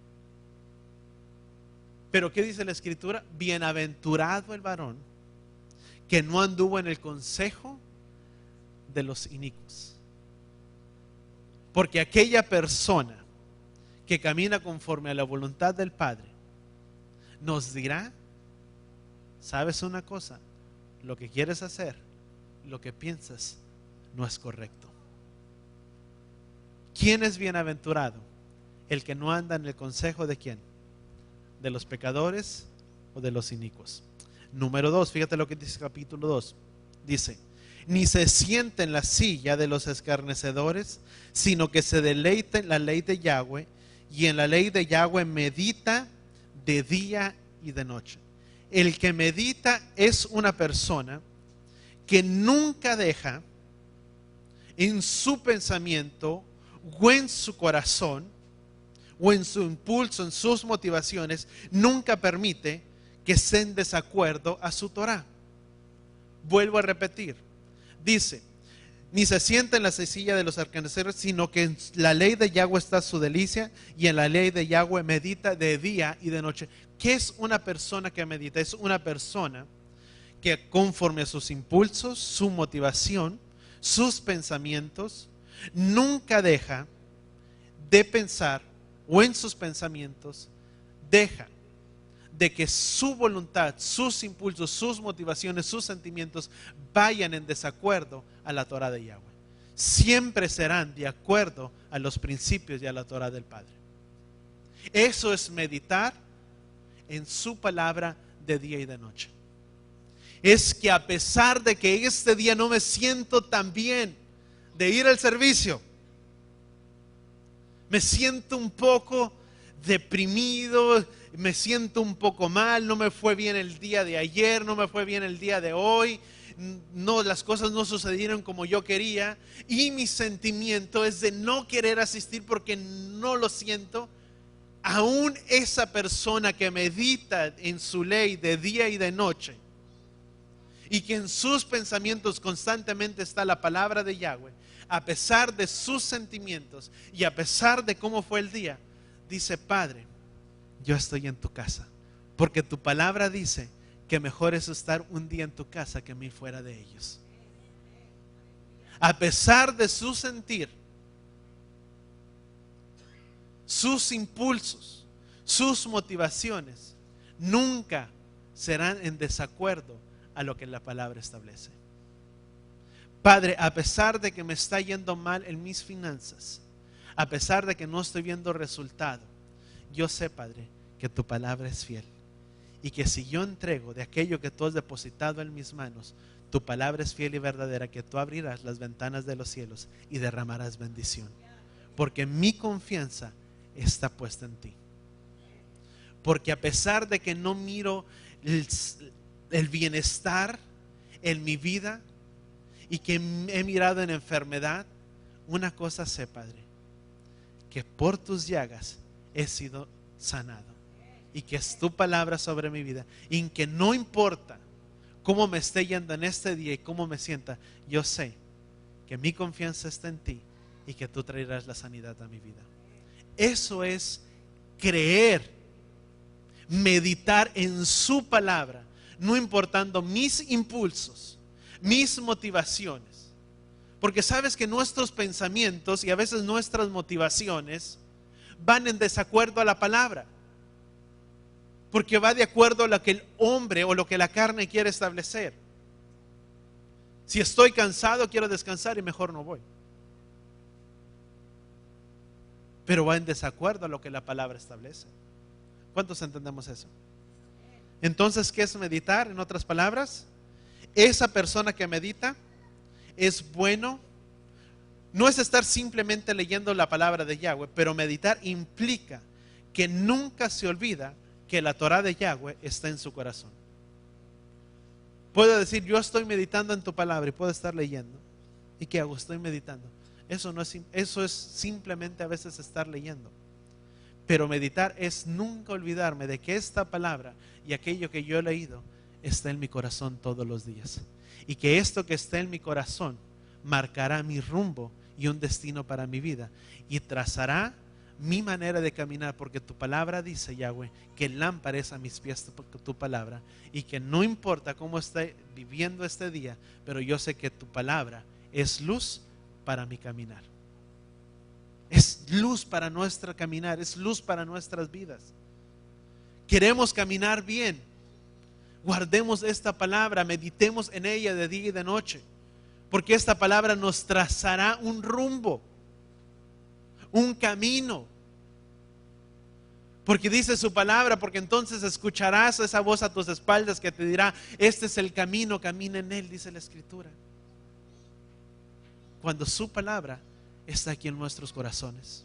Pero ¿qué dice la Escritura? Bienaventurado el varón que no anduvo en el consejo de los inicuos. Porque aquella persona que camina conforme a la voluntad del Padre nos dirá: ¿sabes una cosa? Lo que quieres hacer, lo que piensas, no es correcto. ¿Quién es bienaventurado? El que no anda en el consejo de ¿quién? ¿De los pecadores o de los inicuos? Número 2, fíjate lo que dice capítulo 2. Dice: ni se sienta en la silla de los escarnecedores, sino que se deleita en la ley de Yahweh, y en la ley de Yahweh medita de día y de noche. El que medita es una persona que nunca deja en su pensamiento o en su corazón o en su impulso, en sus motivaciones, nunca permite que esté en desacuerdo a su Torah. Vuelvo a repetir, dice: ni se sienta en la silla de los escarnecedores, sino que en la ley de Yahweh está su delicia, y en la ley de Yahweh medita de día y de noche. ¿Qué es una persona que medita? Es una persona que conforme a sus impulsos, su motivación, sus pensamientos, nunca deja de pensar, o en sus pensamientos deja de que su voluntad, sus impulsos, sus motivaciones, sus sentimientos vayan en desacuerdo a la Torah de Yahweh. Siempre serán de acuerdo a los principios y a la Torah del Padre. Eso es meditar en su palabra de día y de noche. Es que a pesar de que este día no me siento tan bien de ir al servicio, me siento un poco deprimido, me siento un poco mal, no me fue bien el día de ayer, no me fue bien el día de hoy, no, las cosas no sucedieron como yo quería, y mi sentimiento es de no querer asistir porque no lo siento. Aún esa persona que medita en su ley de día y de noche, y que en sus pensamientos constantemente está la palabra de Yahweh, a pesar de sus sentimientos y a pesar de cómo fue el día, dice: Padre, yo estoy en tu casa, porque tu palabra dice que mejor es estar un día en tu casa que 1000 fuera de ellos. a pesar de su sentir, sus impulsos, sus motivaciones, nunca serán en desacuerdo a lo que la palabra establece. Padre, a pesar de que me está yendo mal en mis finanzas, a pesar de que no estoy viendo resultado, yo sé, Padre, que tu palabra es fiel. Y que si yo entrego de aquello que tú has depositado en mis manos, tu palabra es fiel y verdadera, que tú abrirás las ventanas de los cielos y derramarás bendición. Porque mi confianza está puesta en ti. Porque a pesar de que no miro el bienestar en mi vida y que he mirado en enfermedad, una cosa sé, Padre, que por tus llagas he sido sanado y que es tu palabra sobre mi vida, y que no importa cómo me esté yendo en este día y cómo me sienta, yo sé que mi confianza está en ti y que tú traerás la sanidad a mi vida. Eso es creer, meditar en su palabra, no importando mis impulsos, mis motivaciones. Porque sabes que nuestros pensamientos y a veces nuestras motivaciones van en desacuerdo a la palabra. Porque va de acuerdo a lo que el hombre o lo que la carne quiere establecer. Si estoy cansado, quiero descansar y mejor no voy. Pero va en desacuerdo a lo que la palabra establece. ¿Cuántos entendemos eso? Entonces, ¿qué es meditar? En otras palabras, esa persona que medita es bueno. No es estar simplemente leyendo la palabra de Yahweh, pero meditar implica que nunca se olvida que la Torah de Yahweh está en su corazón. Puedo decir, yo estoy meditando en tu palabra, y puedo estar leyendo. ¿Y qué hago? Estoy meditando. Eso es simplemente a veces estar leyendo. Pero meditar es nunca olvidarme de que esta palabra y aquello que yo he leído está en mi corazón todos los días. Y que esto que está en mi corazón marcará mi rumbo y un destino para mi vida. Y trazará mi manera de caminar, porque tu palabra dice, Yahweh, que lámpara es a mis pies tu palabra, y que no importa cómo esté viviendo este día, pero yo sé que tu palabra es luz para mi caminar. Es luz para nuestro caminar, es luz para nuestras vidas. Queremos caminar bien, guardemos esta palabra, meditemos en ella de día y de noche, porque esta palabra nos trazará un rumbo, un camino. Porque dice su palabra, porque entonces escucharás esa voz a tus espaldas que te dirá, este es el camino, camina en él, dice la Escritura. Cuando su palabra está aquí en nuestros corazones.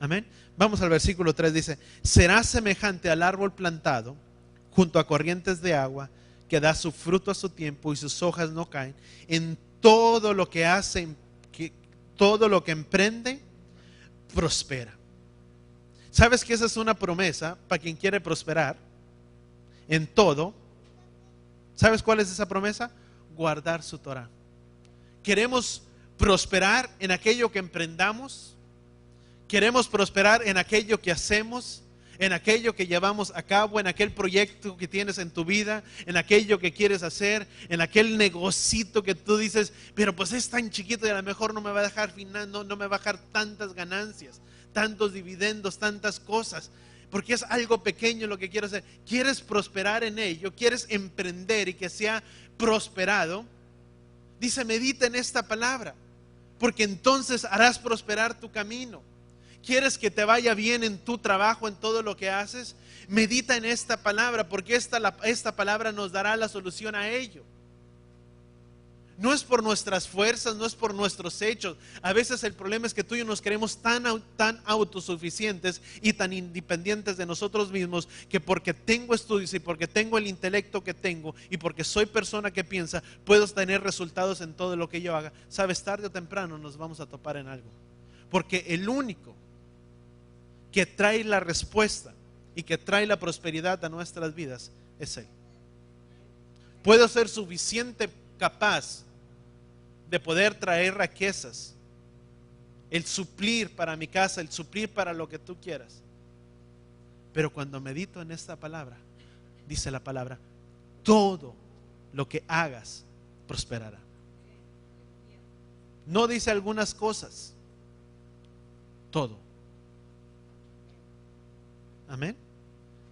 Amén. Vamos al versículo 3, dice, será semejante al árbol plantado junto a corrientes de agua, que da su fruto a su tiempo y sus hojas no caen. En todo lo que hace, todo lo que emprende, prospera. ¿Sabes que esa es una promesa para quien quiere prosperar? En todo. ¿Sabes cuál es esa promesa? Guardar su Torah. Queremos prosperar en aquello que emprendamos. Queremos prosperar en aquello que hacemos, en aquello que llevamos a cabo, en aquel proyecto que tienes en tu vida, en aquello que quieres hacer, en aquel negocito que tú dices, pero pues es tan chiquito y a lo mejor no me va a dejar no me va a dejar tantas ganancias, tantos dividendos, tantas cosas, porque es algo pequeño lo que quiero hacer. Quieres prosperar en ello, quieres emprender y que sea prosperado. Dice, medita en esta palabra, porque entonces harás prosperar tu camino. ¿Quieres que te vaya bien en tu trabajo, en todo lo que haces? Medita en esta palabra, porque esta palabra nos dará la solución a ello. No es por nuestras fuerzas, no es por nuestros hechos. A veces el problema es que tú y yo nos creemos tan autosuficientes y tan independientes de nosotros mismos, que porque tengo estudios y porque tengo el intelecto que tengo y porque soy persona que piensa, puedo tener resultados en todo lo que yo haga. Sabes, tarde o temprano nos vamos a topar en algo, porque el único que trae la respuesta y que trae la prosperidad a nuestras vidas es Él. Puedo ser suficiente capaz de poder traer riquezas, el suplir para mi casa, el suplir para lo que tú quieras, pero cuando medito en esta palabra, dice la palabra, todo lo que hagas prosperará. No dice algunas cosas, todo. Amén.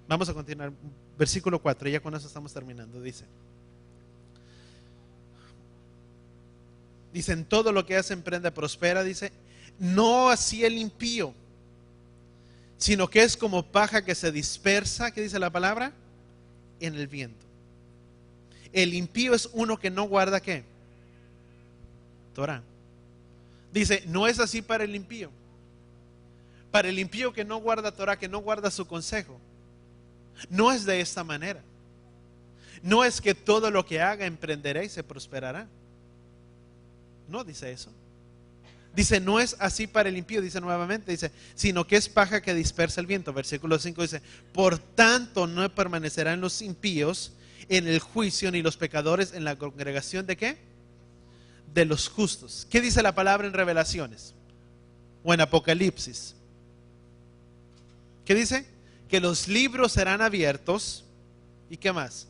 Vamos a continuar. Versículo 4, ya con eso estamos terminando. Dice, en todo lo que hace emprende prospera. Dice, no así el impío, sino que es como paja que se dispersa. ¿Qué dice la palabra? En el viento. El impío es uno que no guarda ¿qué? Torah. Dice, no es así para el impío. Para el impío que no guarda Torah, que no guarda su consejo, no es de esta manera. No es que todo lo que haga emprenderá y se prosperará. No dice eso. Dice, no es así para el impío, dice nuevamente, dice, sino que es paja que dispersa el viento. Versículo 5 dice, por tanto no permanecerán los impíos en el juicio, ni los pecadores en la congregación ¿de qué? De los justos. ¿Qué dice la palabra en Revelaciones? O en Apocalipsis. ¿Qué dice? Que los libros serán abiertos. ¿Y qué más?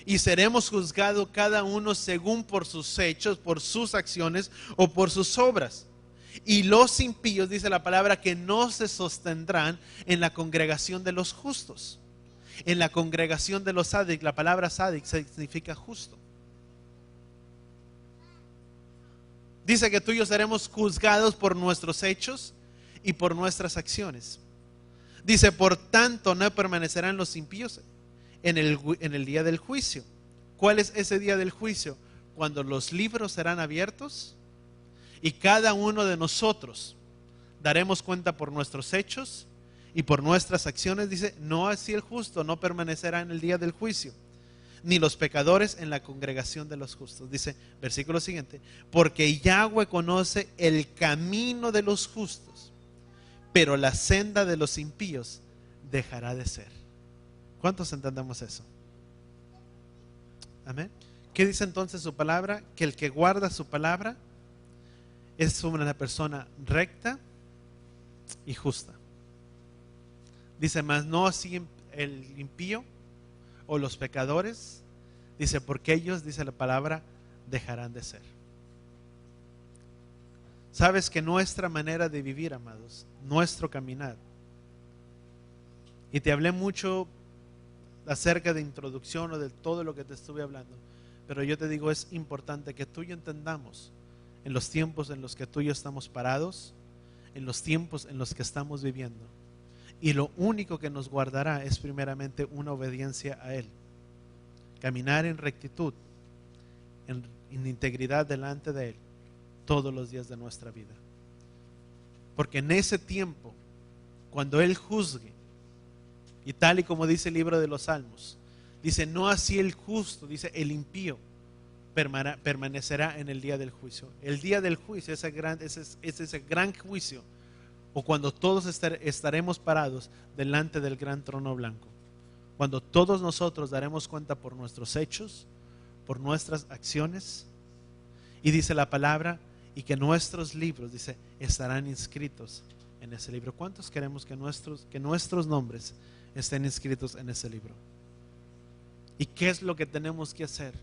Y seremos juzgados cada uno según por sus hechos, por sus acciones o por sus obras. Y los impíos, dice la palabra, que no se sostendrán en la congregación de los justos. En la congregación de los sádic, la palabra sádic significa justo. Dice que tú y yo seremos juzgados por nuestros hechos y por nuestras acciones. Dice, por tanto no permanecerán los impíos en el día del juicio. ¿Cuál es ese día del juicio? Cuando los libros serán abiertos y cada uno de nosotros daremos cuenta por nuestros hechos y por nuestras acciones. Dice, no así el justo no permanecerá en el día del juicio, ni los pecadores en la congregación de los justos. Dice, versículo siguiente, porque Yahweh conoce el camino de los justos, pero la senda de los impíos dejará de ser. ¿Cuántos entendemos eso? Amén. ¿Qué dice entonces su palabra? Que el que guarda su palabra es una persona recta y justa. Dice, mas no así el impío o los pecadores. Dice, porque ellos, dice la palabra, dejarán de ser. Sabes que nuestra manera de vivir, amados, nuestro caminar, y te hablé mucho acerca de introducción o de todo lo que te estuve hablando, pero yo te digo, es importante que tú y yo entendamos en los tiempos en los que tú y yo estamos parados, en los tiempos en los que estamos viviendo, y lo único que nos guardará es primeramente una obediencia a Él, caminar en rectitud, en integridad delante de Él todos los días de nuestra vida. Porque en ese tiempo, cuando Él juzgue, y tal y como dice el libro de los Salmos, dice, no así el justo, dice, el impío permanecerá en el día del juicio. El día del juicio, ese gran juicio, o cuando todos estaremos parados delante del gran trono blanco, cuando todos nosotros daremos cuenta por nuestros hechos, por nuestras acciones. Y dice la palabra, y que nuestros libros, dice, estarán inscritos en ese libro. ¿Cuántos queremos que nuestros nombres estén inscritos en ese libro? ¿Y qué es lo que tenemos que hacer?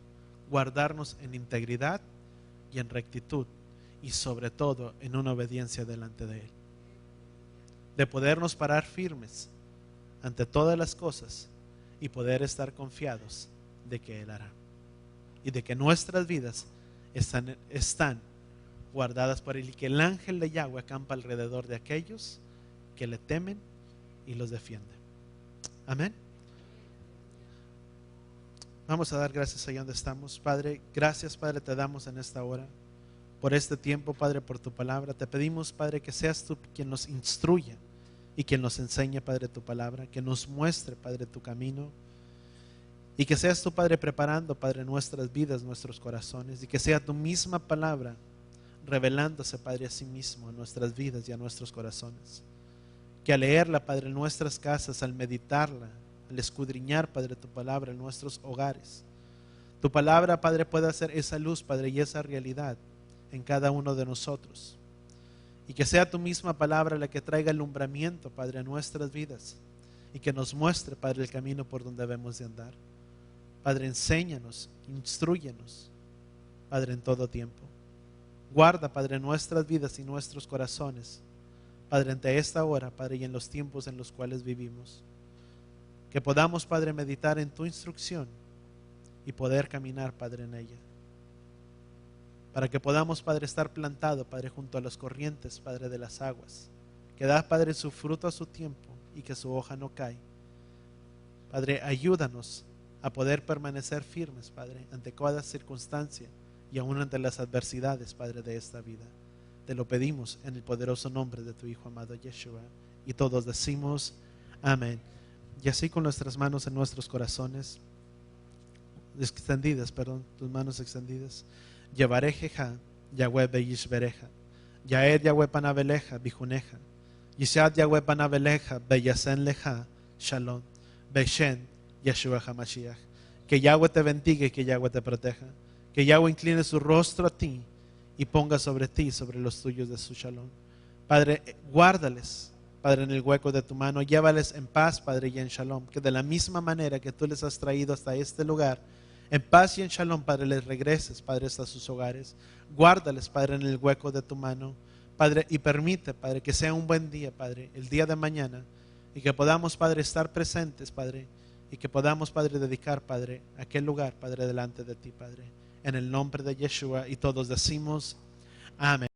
Guardarnos en integridad y en rectitud, y sobre todo en una obediencia delante de Él, de podernos parar firmes ante todas las cosas y poder estar confiados de que Él hará, y de que nuestras vidas están guardadas por Él, y que el ángel de Yahweh acampa alrededor de aquellos que le temen y los defiende. Amén. Vamos a dar gracias allá donde estamos. Padre, gracias, Padre, te damos en esta hora por este tiempo, Padre, por tu palabra. Te pedimos, Padre, que seas tú quien nos instruya y quien nos enseñe, Padre, tu palabra, que nos muestre, Padre, tu camino, y que seas tú, Padre, preparando, Padre, nuestras vidas, nuestros corazones, y que sea tu misma palabra revelándose, Padre, a sí mismo en nuestras vidas y a nuestros corazones. Que al leerla, Padre, en nuestras casas, al meditarla, al escudriñar, Padre, tu palabra en nuestros hogares, tu palabra, Padre, pueda ser esa luz, Padre, y esa realidad en cada uno de nosotros. Y que sea tu misma palabra la que traiga alumbramiento, Padre, a nuestras vidas, y que nos muestre, Padre, el camino por donde debemos de andar. Padre, enséñanos, instrúyenos, Padre, en todo tiempo. Guarda, Padre, nuestras vidas y nuestros corazones, Padre, ante esta hora, Padre, y en los tiempos en los cuales vivimos. Que podamos, Padre, meditar en tu instrucción y poder caminar, Padre, en ella. Para que podamos, Padre, estar plantado, Padre, junto a las corrientes, Padre, de las aguas. Que da, Padre, su fruto a su tiempo y que su hoja no cae. Padre, ayúdanos a poder permanecer firmes, Padre, ante cada circunstancia y aún ante las adversidades, Padre, de esta vida. Te lo pedimos en el poderoso nombre de tu Hijo amado Yeshua. Y todos decimos amén. Y así con nuestras manos en nuestros corazones extendidas, tus manos extendidas. Yevarejeja, Yahweh beishbereja. Yaed Yahweh panabeleja, bijuneja. Yishad Yahweh panabeleja, beyasen leja, shalom. Beshen, Yeshua HaMashiach. Que Yahweh te bendiga y que Yahweh te proteja. Que Yahweh incline su rostro a ti y ponga sobre ti, sobre los tuyos de su shalom. Padre, guárdales, Padre, en el hueco de tu mano. Llévales en paz, Padre, y en shalom. Que de la misma manera que tú les has traído hasta este lugar, en paz y en shalom, Padre, les regreses, Padre, hasta sus hogares. Guárdales, Padre, en el hueco de tu mano, Padre, y permite, Padre, que sea un buen día, Padre, el día de mañana, y que podamos, Padre, estar presentes, Padre, y que podamos, Padre, dedicar, Padre, aquel lugar, Padre, delante de ti, Padre, en el nombre de Yeshua. Y todos decimos amén.